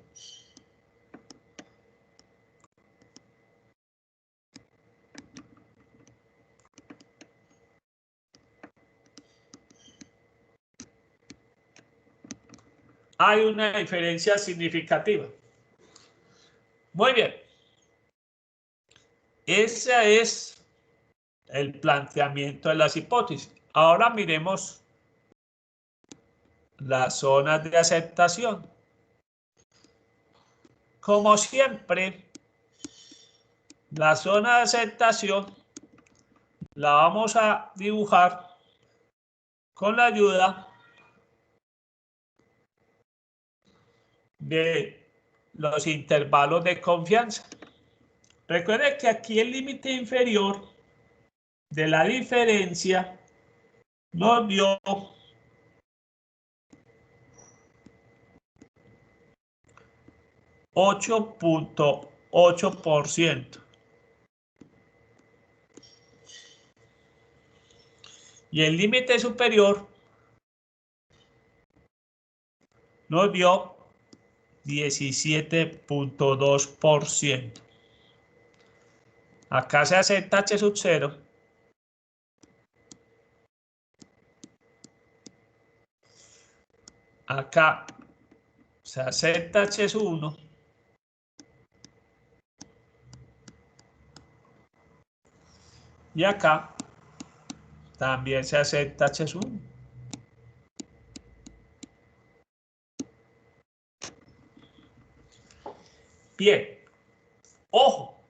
Hay una diferencia significativa. Muy bien. Ese es el planteamiento de las hipótesis. Ahora miremos las zonas de aceptación. Como siempre, La zona de aceptación la vamos a dibujar con la ayuda de los intervalos de confianza. Recuerde que aquí el límite inferior de la diferencia nos dio 8.8%. Y el límite superior nos dio 17.2%. Acá se acepta H sub 0. Acá se acepta H sub 1. Y acá también se acepta H sub 1. Bien, ojo,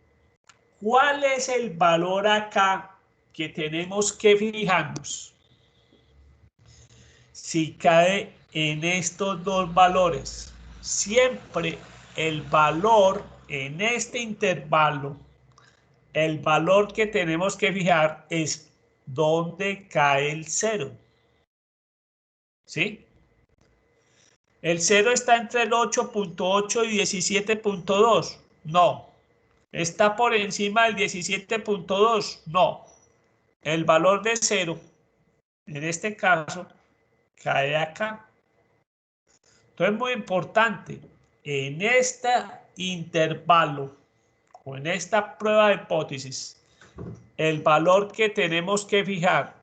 ¿cuál es el valor acá que tenemos que fijarnos? Si cae en estos dos valores, siempre el valor en este intervalo, el valor que tenemos que fijar es dónde cae el 0. ¿Sí? ¿El 0 está entre el 8.8 y 17.2? No. ¿Está por encima del 17.2? No. El valor de 0, en este caso, cae acá. Entonces es muy importante, en este intervalo o en esta prueba de hipótesis, el valor que tenemos que fijar,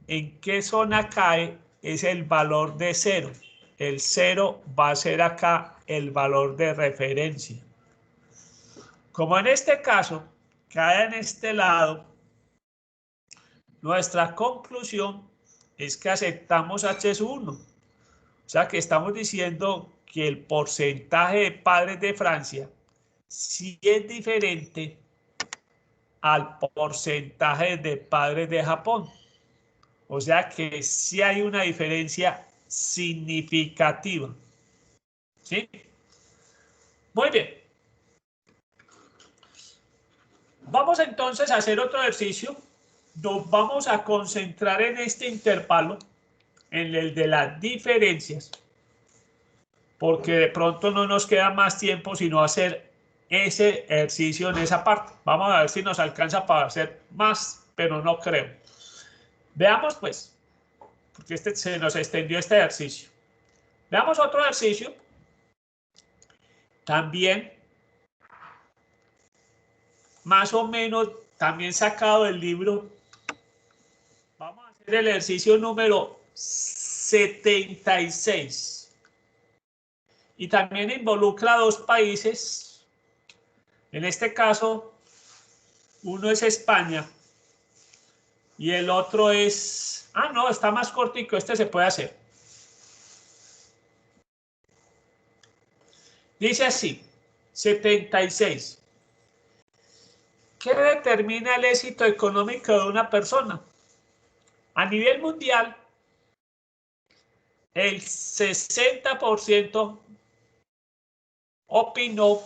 en qué zona cae, es el valor de 0. El 0 va a ser acá el valor de referencia. Como en este caso cae en este lado, nuestra conclusión es que aceptamos H sub 1. O sea que estamos diciendo que el porcentaje de padres de Francia sí es diferente al porcentaje de padres de Japón. O sea que sí hay una diferencia significativa. ¿Sí? Muy bien. Vamos entonces a hacer otro ejercicio. Nos vamos a concentrar en este intervalo, en el de las diferencias, porque de pronto no nos queda más tiempo sino hacer ese ejercicio en esa parte. Vamos a ver si nos alcanza para hacer más, pero no creo. Veamos pues, porque se nos extendió este ejercicio. Veamos otro ejercicio. También, más o menos, también sacado del libro. Vamos a hacer el ejercicio número 76. Y también involucra a dos países. En este caso, uno es España y el otro es... Ah, no, está más cortico, este se puede hacer. Dice así, 76. ¿Qué determina el éxito económico de una persona? A nivel mundial, el 60% opinó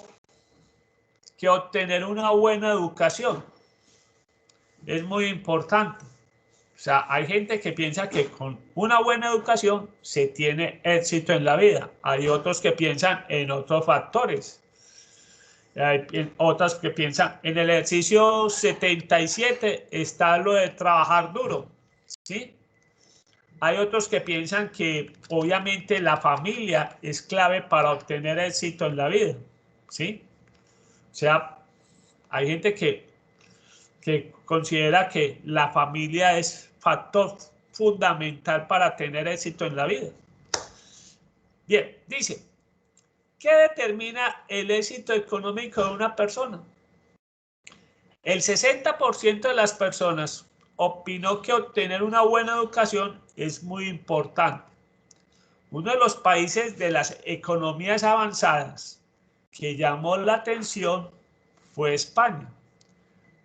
que obtener una buena educación es muy importante. O sea, hay gente que piensa que con una buena educación se tiene éxito en la vida. Hay otros que piensan en otros factores. Hay otras que piensan en el ejercicio 77 está lo de trabajar duro, ¿sí? Hay otros que piensan que obviamente la familia es clave para obtener éxito en la vida, ¿sí? O sea, hay gente que considera que la familia es factor fundamental para tener éxito en la vida. Bien, dice, ¿qué determina el éxito económico de una persona? El 60% de las personas opinó que obtener una buena educación es muy importante. Uno de los países de las economías avanzadas que llamó la atención fue España,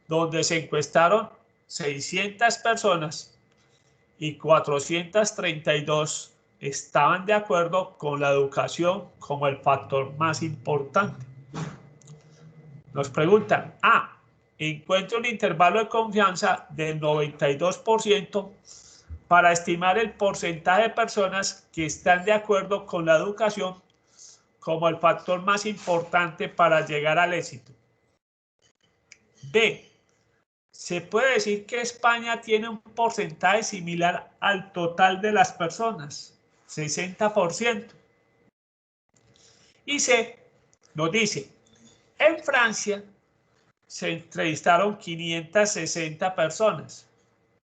donde se encuestaron 600 personas y 432 estaban de acuerdo con la educación como el factor más importante. Nos preguntan, encuentra un intervalo de confianza del 92% para estimar el porcentaje de personas que están de acuerdo con la educación como el factor más importante para llegar al éxito. B. Se puede decir que España tiene un porcentaje similar al total de las personas, 60%. Y C. Nos dice, en Francia se entrevistaron 560 personas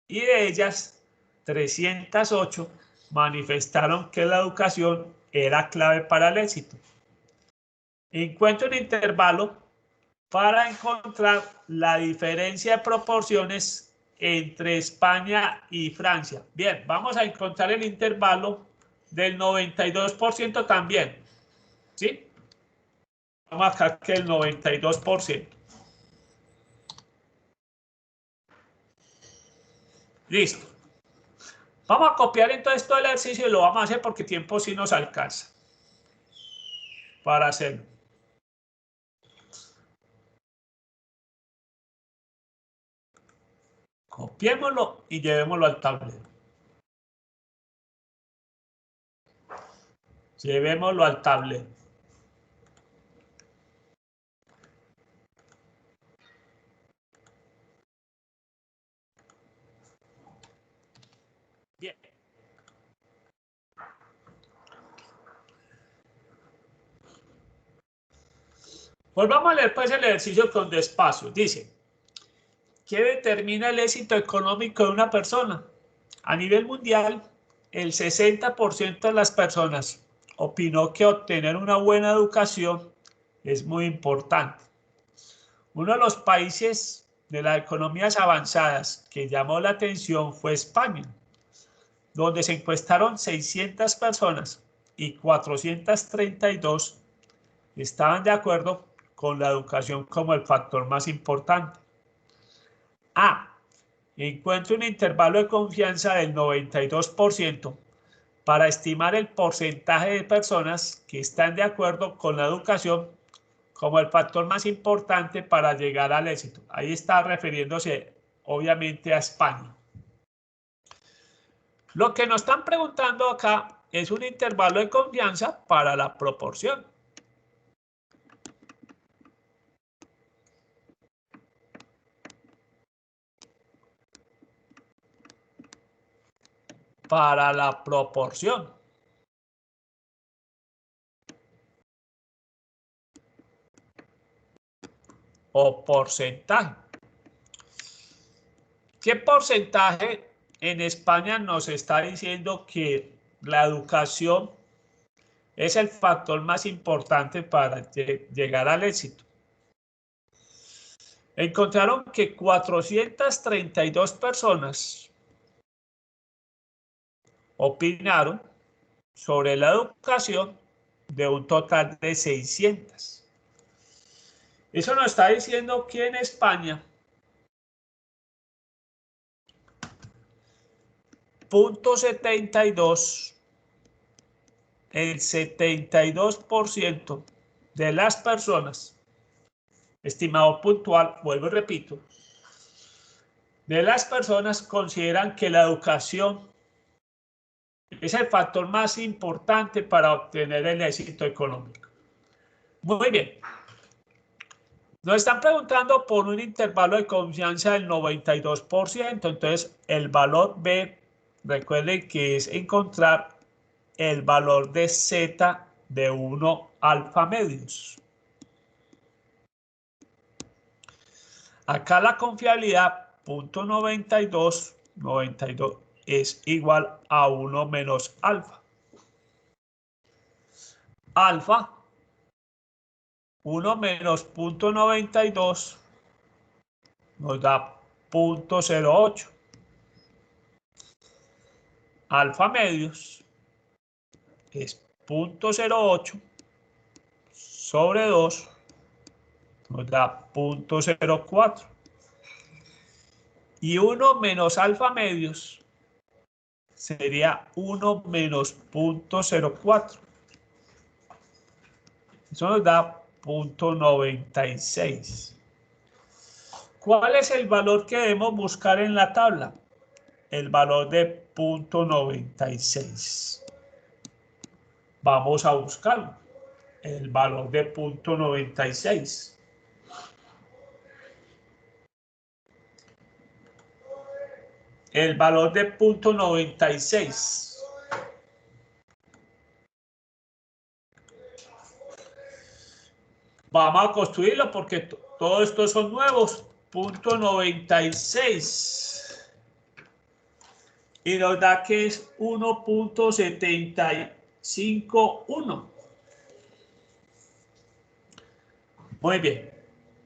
y de ellas 308 manifestaron que la educación era clave para el éxito. Encuentra un intervalo para encontrar la diferencia de proporciones entre España y Francia. Bien, vamos a encontrar el intervalo del 92% también. ¿Sí? Vamos acá que el 92%. Listo. Vamos a copiar entonces todo el ejercicio y lo vamos a hacer porque tiempo sí nos alcanza para hacerlo. Copiémoslo y llevémoslo al tablero. Llevémoslo al tablero. Bien. Volvamos a leer pues el ejercicio con despacio. Dice, ¿qué determina el éxito económico de una persona? A nivel mundial, el 60% de las personas opinó que obtener una buena educación es muy importante. Uno de los países de las economías avanzadas que llamó la atención fue España, donde se encuestaron 600 personas y 432 estaban de acuerdo con la educación como el factor más importante. Encuentra un intervalo de confianza del 92% para estimar el porcentaje de personas que están de acuerdo con la educación como el factor más importante para llegar al éxito. Ahí está refiriéndose obviamente a España. Lo que nos están preguntando acá es un intervalo de confianza para la proporción. Para la proporción. O porcentaje. ¿Qué porcentaje en España nos está diciendo que la educación es el factor más importante para llegar al éxito? Encontraron que 432 personas opinaron sobre la educación de un total de 600. Eso nos está diciendo que en España, 0.72, el 72% de las personas, estimado puntual, vuelvo y repito, de las personas consideran que la educación es el factor más importante para obtener el éxito económico. Muy bien. Nos están preguntando por un intervalo de confianza del 92%. Entonces, el valor B, recuerden que es encontrar el valor de Z de 1 alfa medios. Acá la confiabilidad, 0.92, 92 es igual a 1 menos alfa. Alfa, 1 menos 0.92 nos da 0.08. Alfa medios es 0.08 sobre 2 nos da 0.04. Y 1 menos alfa medios sería 1 menos 0.04. Eso nos da 0.96. ¿Cuál es el valor que debemos buscar en la tabla? El valor de 0.96. Vamos a buscarlo. El valor de 0.96. El valor de 0.96. Vamos a construirlo porque todos estos son nuevos. 0.96. Y nos da que es 1.751. Muy bien.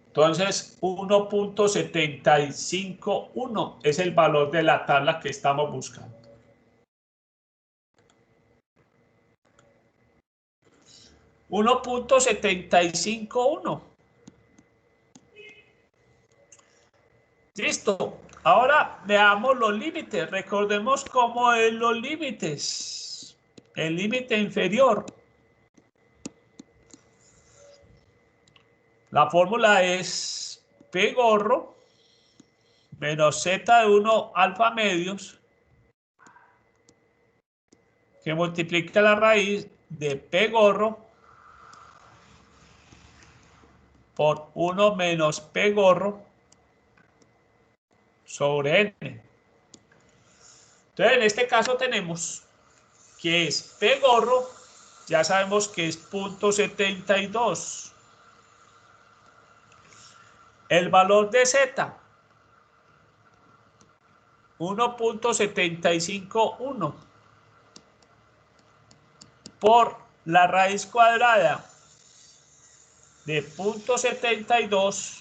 Entonces, 1.751 es el valor de la tabla que estamos buscando. 1.751. Listo. Ahora veamos los límites. Recordemos cómo es los límites. El límite inferior. La fórmula es P gorro menos Z de 1 alfa medios que multiplica la raíz de P gorro por 1 menos P gorro sobre N. Entonces, en este caso tenemos que es P gorro, ya sabemos que es 0.72. El valor de Z, 1.751 por la raíz cuadrada de 0.72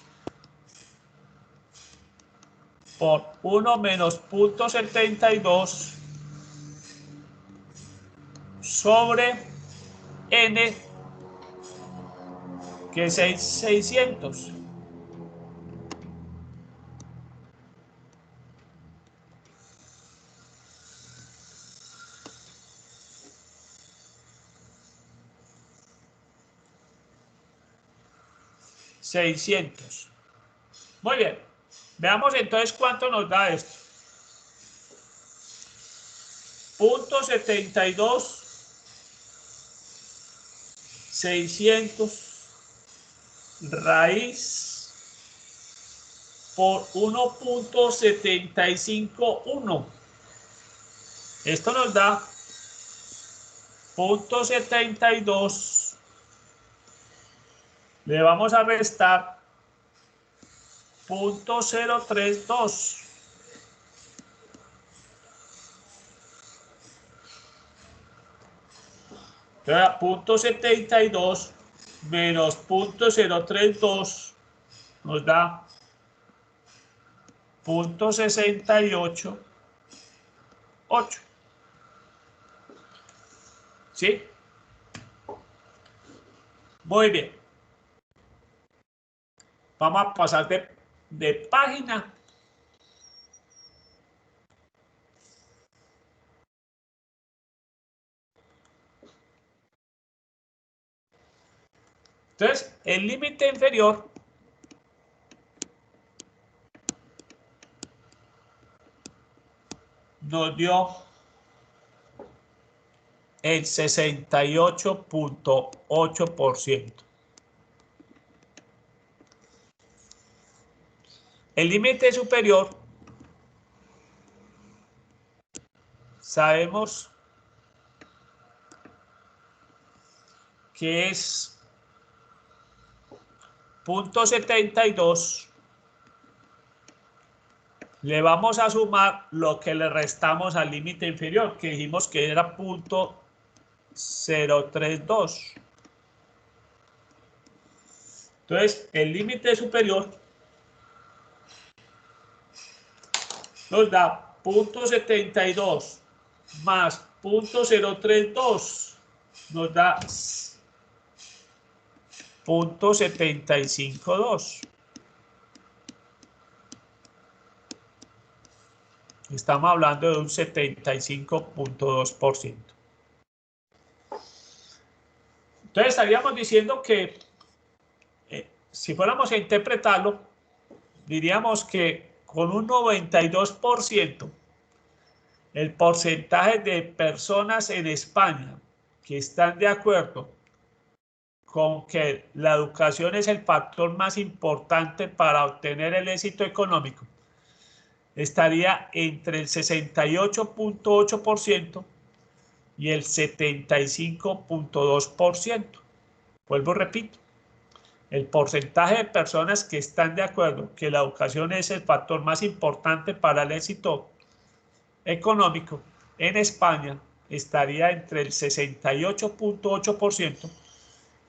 por 1 menos 0.72 sobre N, que es 600. Muy bien. Veamos entonces cuánto nos da esto. 0.72, 600 raíz por 1.751. Esto nos da 0.72. Le vamos a restar 0.032. Entonces, 0.72 menos 0.032 nos da 0.688. ¿Sí? Muy bien. Vamos a pasar de página. Entonces, el límite inferior nos dio el 68.8%. El límite superior sabemos que es 0.72. Le vamos a sumar lo que le restamos al límite inferior, que dijimos que era 0.032. Entonces, el límite superior nos da 0.72 más 0.032, nos da .752. Estamos hablando de un 75.2%. Entonces estaríamos diciendo que si fuéramos a interpretarlo, diríamos que con un 92%, el porcentaje de personas en España que están de acuerdo con que la educación es el factor más importante para obtener el éxito económico, estaría entre el 68.8% y el 75.2%. Vuelvo, repito, el porcentaje de personas que están de acuerdo que la educación es el factor más importante para el éxito económico en España estaría entre el 68.8%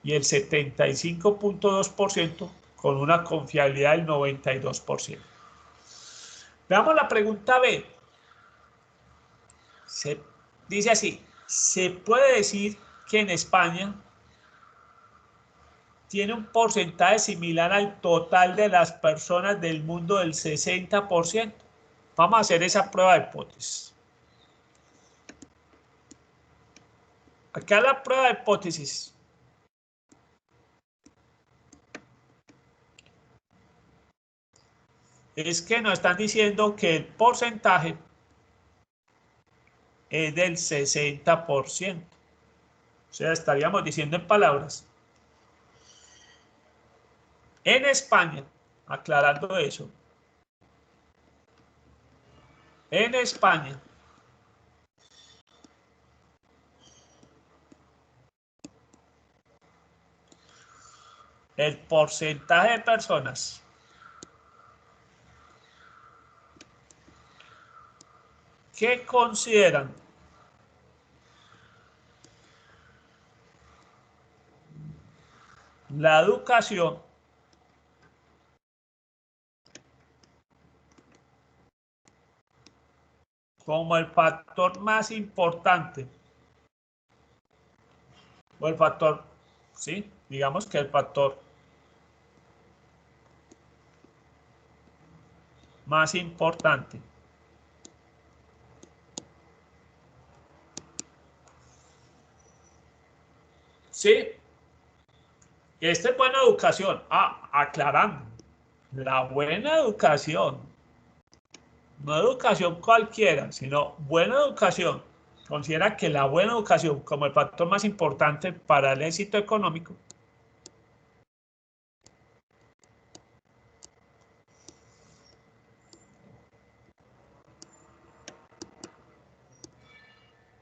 y el 75.2% con una confiabilidad del 92%. Veamos la pregunta B. Dice así: ¿se puede decir que en España tiene un porcentaje similar al total de las personas del mundo del 60%? Vamos a hacer esa prueba de hipótesis. Acá la prueba de hipótesis. Es que nos están diciendo que el porcentaje es del 60%. O sea, estaríamos diciendo en palabras. En España, aclarando eso, en España, el porcentaje de personas que consideran la educación como el factor más importante, o el factor, sí, digamos que el factor más importante sí, esta es buena educación. Aclarando, la buena educación, no educación cualquiera, sino buena educación. Considera que la buena educación como el factor más importante para el éxito económico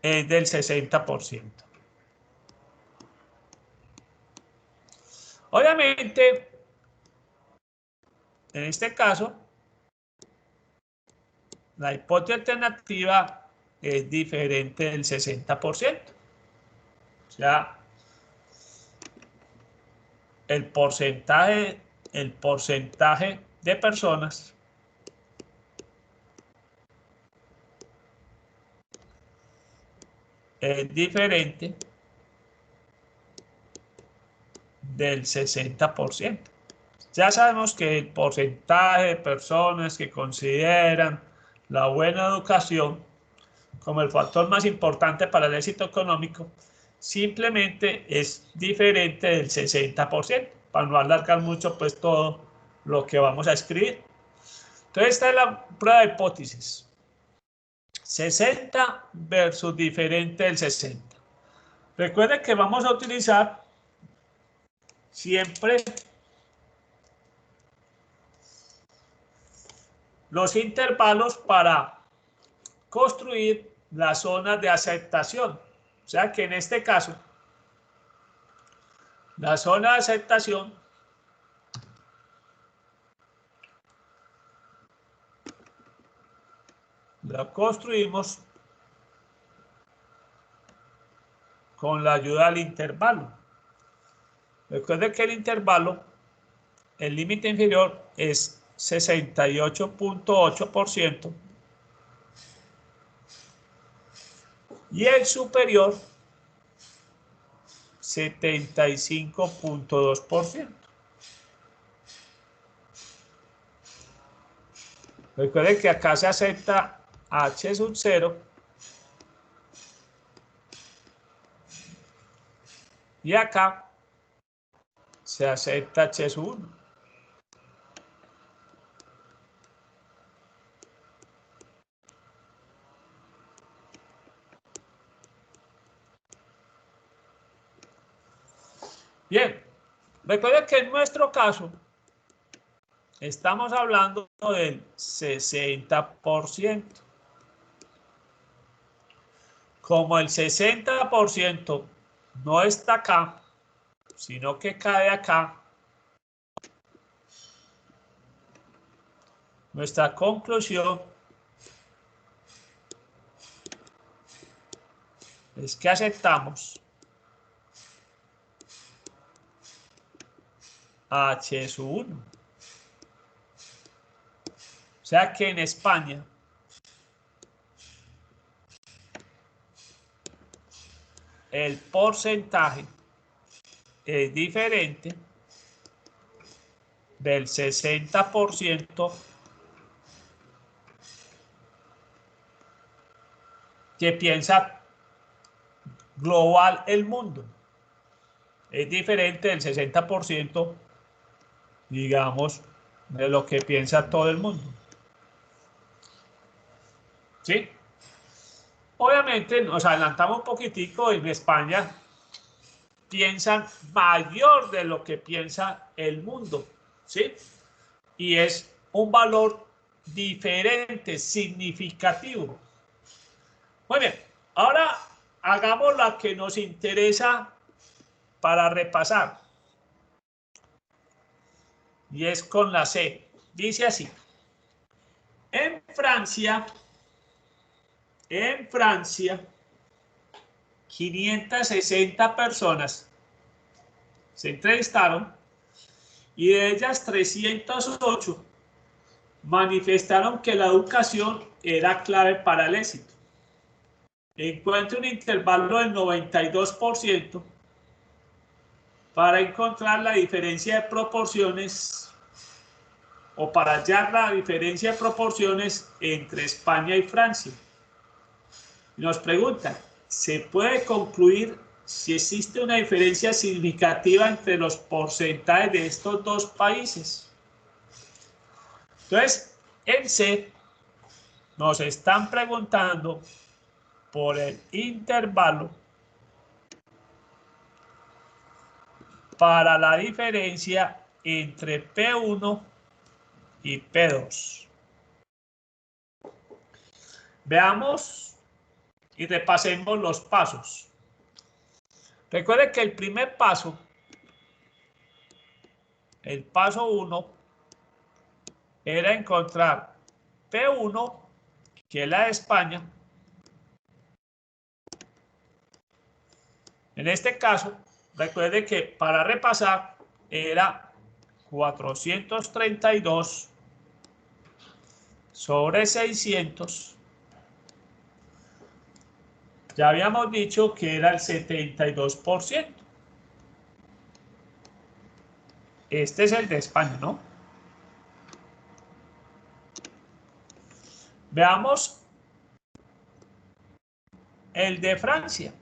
es del 60%. Obviamente, en este caso, la hipótesis alternativa es diferente del 60%. O sea, el porcentaje de personas es diferente del 60%. Ya sabemos que el porcentaje de personas que consideran la buena educación como el factor más importante para el éxito económico simplemente es diferente del 60%, para no alargar mucho pues todo lo que vamos a escribir. Entonces esta es la prueba de hipótesis. 60 versus diferente del 60. Recuerden que vamos a utilizar siempre los intervalos para construir las zonas de aceptación. O sea que en este caso, la zona de aceptación la construimos con la ayuda del intervalo. Recuerden que el intervalo, el límite inferior es 68.8% y el superior 75.2%. Recuerden que acá se acepta H sub 0 y acá se acepta H sub 1. Bien, recuerden que en nuestro caso estamos hablando del 60%. Como el 60% no está acá, sino que cae acá, nuestra conclusión es que aceptamos H sub 1. O sea que en España el porcentaje es diferente del 60% que piensa global el mundo. Es diferente del 60%, digamos, de lo que piensa todo el mundo. ¿Sí? Obviamente nos adelantamos un poquitico. En España piensan mayor de lo que piensa el mundo, ¿sí? Y es un valor diferente, significativo. Muy bien, ahora hagamos la que nos interesa para repasar. Y es con la C. Dice así. En Francia, 560 personas se entrevistaron y de ellas 308 manifestaron que la educación era clave para el éxito. Encuentre un intervalo del 92% para encontrar la diferencia de proporciones o para hallar la diferencia de proporciones entre España y Francia. Nos preguntan, ¿se puede concluir si existe una diferencia significativa entre los porcentajes de estos dos países? Entonces, en C nos están preguntando por el intervalo para la diferencia entre P1 y P2. Veamos y repasemos los pasos. Recuerden que el primer paso, el paso 1, era encontrar P1, que es la de España. En este caso, recuerde que para repasar era 432 sobre 600. Ya habíamos dicho que era el 72%. Este es el de España, ¿no? Veamos el de Francia.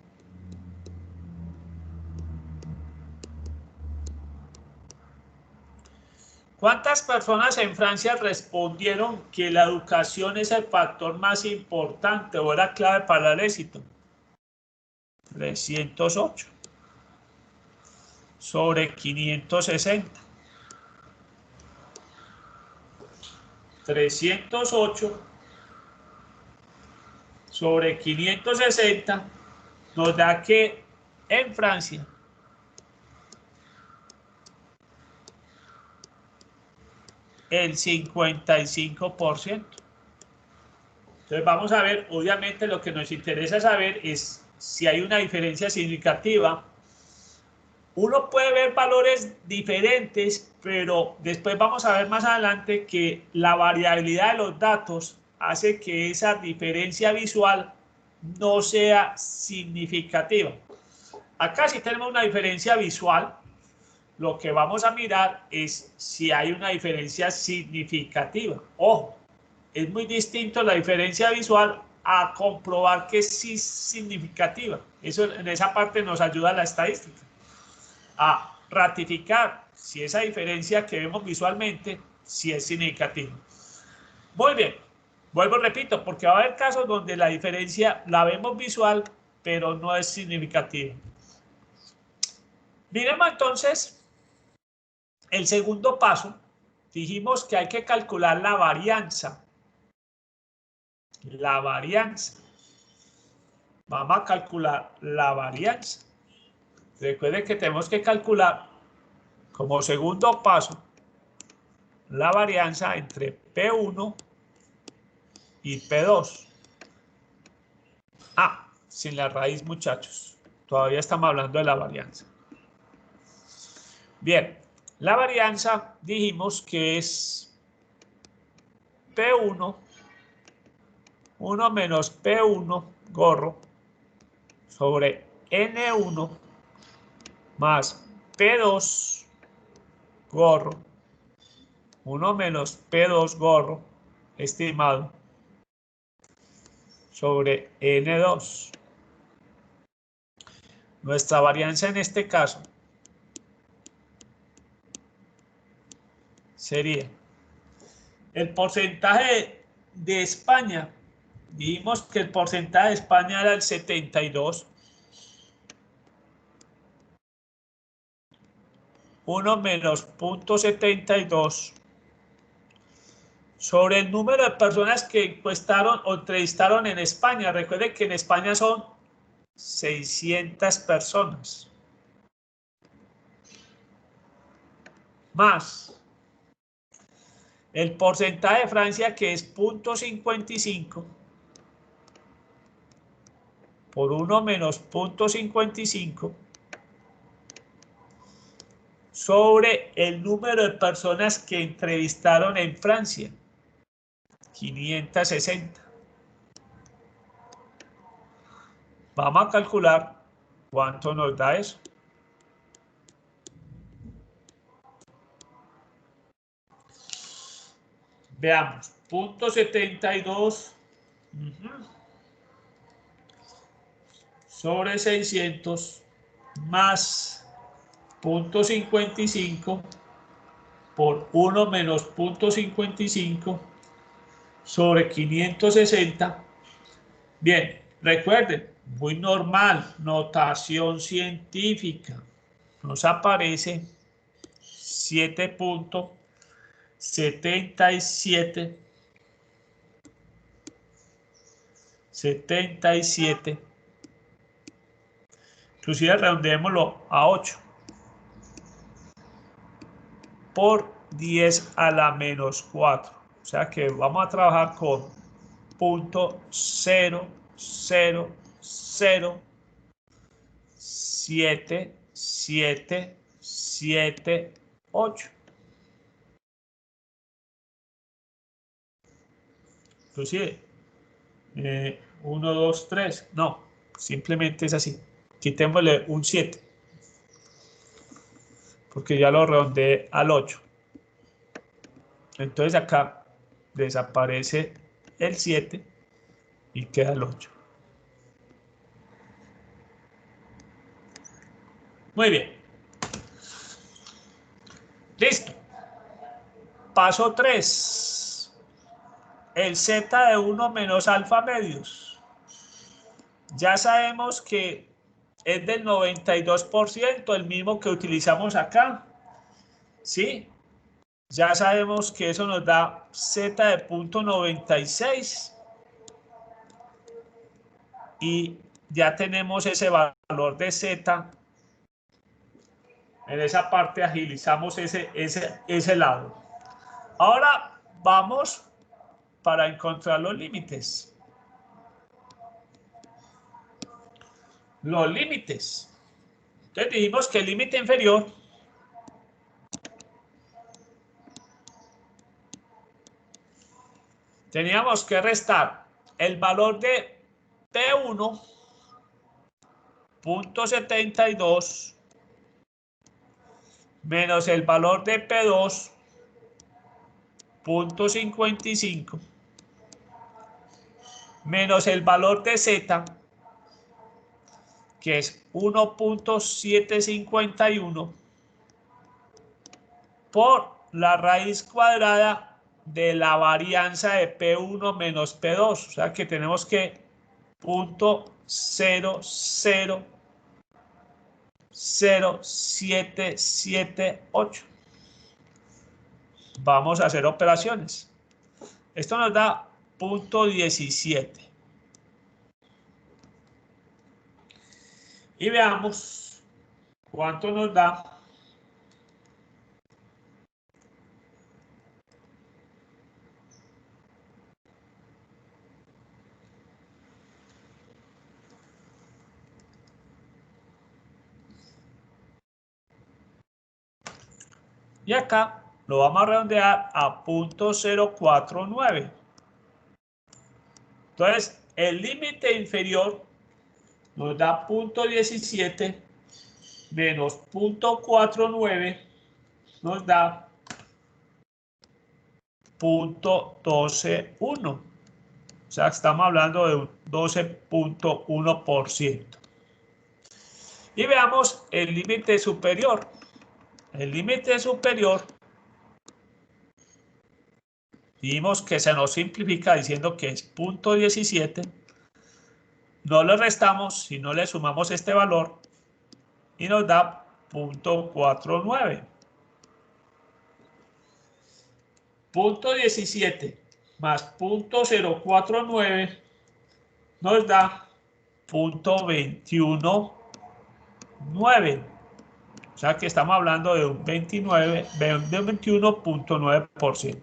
¿Cuántas personas en Francia respondieron que la educación es el factor más importante o era clave para el éxito? 308 sobre 560. 308 sobre 560 nos da que en Francia el 55%. Entonces vamos a ver, obviamente lo que nos interesa saber es si hay una diferencia significativa. Uno puede ver valores diferentes, pero después vamos a ver más adelante que la variabilidad de los datos hace que esa diferencia visual no sea significativa. Acá sí tenemos una diferencia visual. Lo que vamos a mirar es si hay una diferencia significativa. Ojo, es muy distinto la diferencia visual a comprobar que sí es significativa. Eso, en esa parte nos ayuda la estadística. A ratificar si esa diferencia que vemos visualmente, si es significativa. Muy bien, vuelvo, repito, porque va a haber casos donde la diferencia la vemos visual, pero no es significativa. Miremos entonces el segundo paso. Dijimos que hay que calcular la varianza. La varianza. Vamos a calcular la varianza. Recuerden que tenemos que calcular como segundo paso la varianza entre P1 y P2. Ah, sin la raíz, muchachos. Todavía estamos hablando de la varianza. Bien, la varianza dijimos que es P1, 1 menos P1 gorro sobre N1 más P2 gorro, 1 menos P2 gorro estimado sobre N2. Nuestra varianza en este caso sería el porcentaje de España. Dijimos que el porcentaje de España era el 72. 1 menos 0.72 sobre el número de personas que encuestaron o entrevistaron en España. Recuerden que en España son 600 personas. Más el porcentaje de Francia, que es 0.55 por 1 menos 0.55 sobre el número de personas que entrevistaron en Francia, 560. Vamos a calcular cuánto nos da eso. Veamos, 0.72 sobre 600 más 0.55 por 1 menos 0.55 sobre 560. Bien, recuerden, muy normal, notación científica. Nos aparece 7.77. Inclusive redondeémoslo a 8 por 10 a la menos 4. O sea que vamos a trabajar con 0.0007778. Inclusive 1, 2, 3. No, simplemente es así. Quitémosle un 7. Porque ya lo redondeé al 8. Entonces acá desaparece el 7 y queda el 8. Muy bien. Listo. Paso 3. El z de 1 menos alfa medios. Ya sabemos que es del 92%, el mismo que utilizamos acá. ¿Sí? Ya sabemos que eso nos da z de 0.96. Y ya tenemos ese valor de z. En esa parte agilizamos ese lado. Ahora vamos para encontrar los límites. Los límites. Entonces dijimos que el límite inferior teníamos que restar el valor de P1 0.72 menos el valor de P2, 0.55, menos el valor de Z, que es 1.751, por la raíz cuadrada de la varianza de P1 menos P2. O sea que tenemos que 0.000778. Vamos a hacer operaciones. Esto nos da 0.17. Y veamos cuánto nos da. Y acá lo vamos a redondear a 0.049. Entonces, el límite inferior nos da 0.17 menos 0.49 nos da 0.121. O sea, estamos hablando de un 12.1%. Y veamos el límite superior. El límite superior, vimos que se nos simplifica diciendo que es 0.17. No le restamos, sino le sumamos este valor y nos da 0.49. 0.17 más 0.049 nos da 0.219. O sea que estamos hablando de un 21.9%.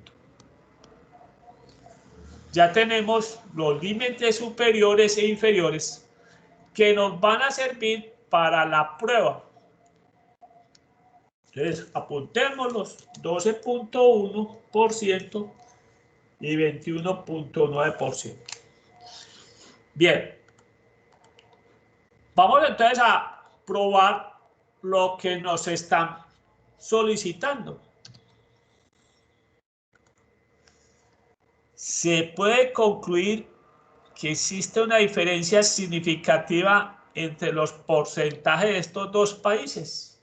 Ya tenemos los límites superiores e inferiores que nos van a servir para la prueba. Entonces, apuntémoslos: 12.1% y 21.9%. Bien. Vamos entonces a probar lo que nos están solicitando. Se puede concluir que existe una diferencia significativa entre los porcentajes de estos dos países.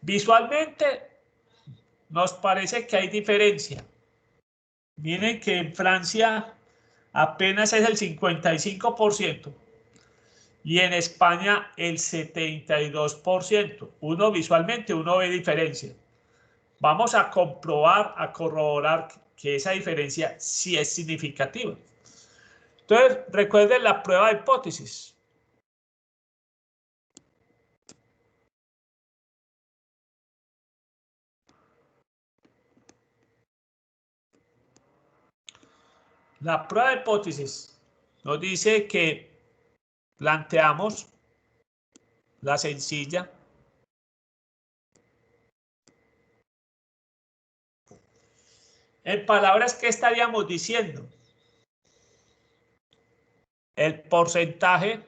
Visualmente nos parece que hay diferencia. Miren que en Francia apenas es el 55% y en España el 72%. Uno visualmente, uno ve diferencia. Vamos a comprobar, a corroborar que esa diferencia sí es significativa. Entonces, recuerden la prueba de hipótesis. La prueba de hipótesis nos dice que planteamos la sencilla. En palabras, ¿qué estaríamos diciendo? El porcentaje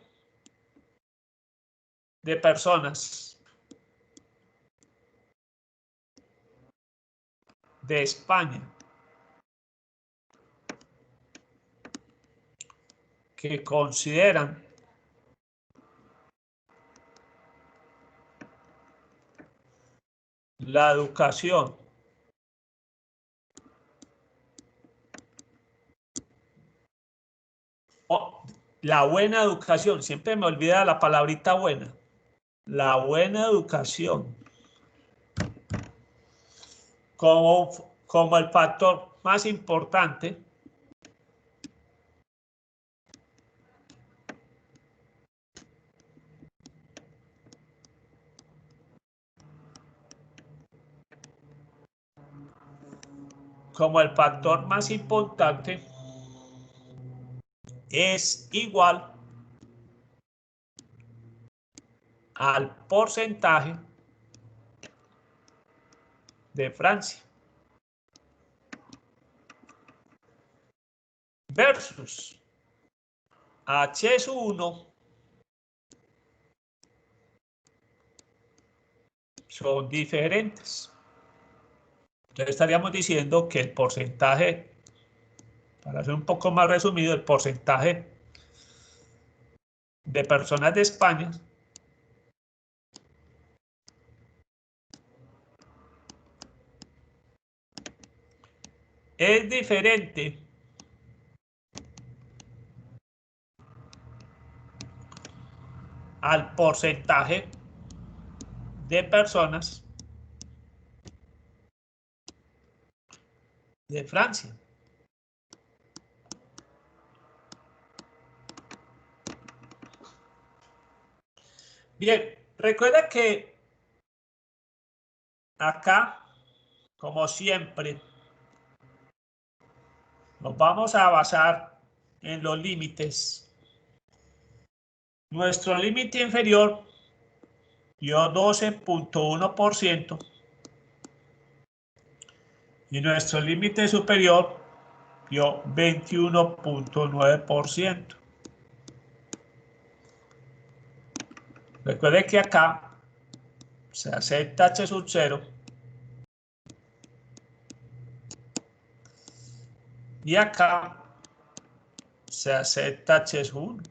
de personas de España que consideran la educación la buena educación, siempre me olvida la palabrita buena, la buena educación como el factor más importante es igual al porcentaje de Francia versus H es 1 son diferentes. Entonces estaríamos diciendo que el porcentaje, para ser un poco más resumido, el porcentaje de personas de España es diferente al porcentaje de personas de Francia. Bien, recuerda que acá, como siempre, nos vamos a basar en los límites. Nuestro límite inferior dio 12.1% y nuestro límite superior dio 21.9%. Recuerde que acá se acepta H sub 0 y acá se acepta H sub 1.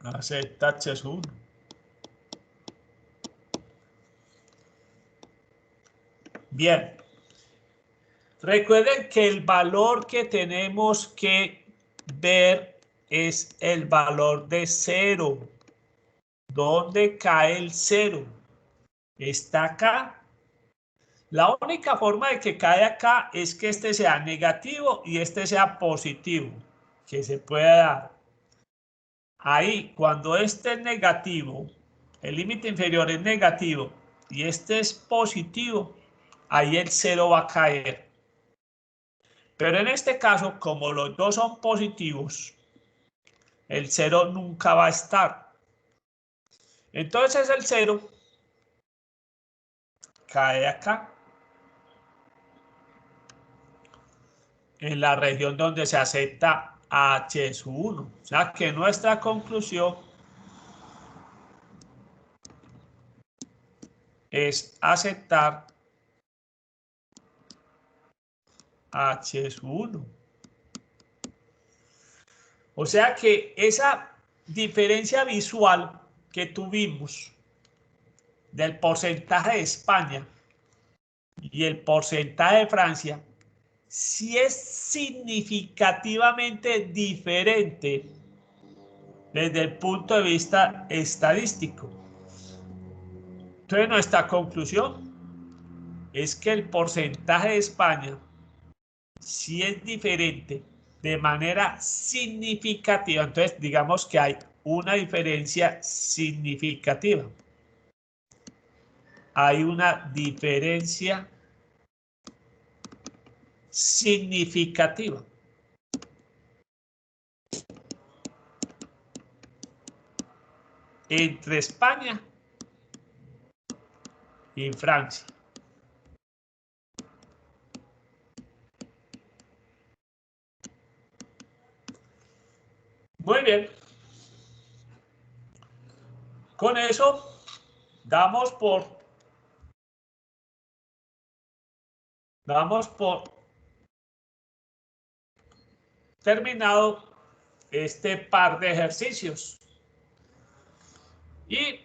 Acepta H sub 1. Bien. Recuerden que el valor que tenemos que ver es el valor de 0. ¿Dónde cae el 0? Está acá. La única forma de que cae acá es que este sea negativo y este sea positivo, que se pueda dar. Ahí, cuando este es negativo, el límite inferior es negativo y este es positivo, ahí el 0 va a caer. Pero en este caso, como los dos son positivos, el 0 nunca va a estar. Entonces el 0 cae acá, en la región donde se acepta H sub 1. O sea que nuestra conclusión es aceptar H sub 1. O sea que esa diferencia visual que tuvimos del porcentaje de España y el porcentaje de Francia, sí es significativamente diferente desde el punto de vista estadístico. Entonces nuestra conclusión es que el porcentaje de España sí es diferente de manera significativa. Entonces digamos que hay una diferencia significativa. Hay una diferencia significativa entre España y Francia. Muy bien. Con eso damos por terminado este par de ejercicios. Y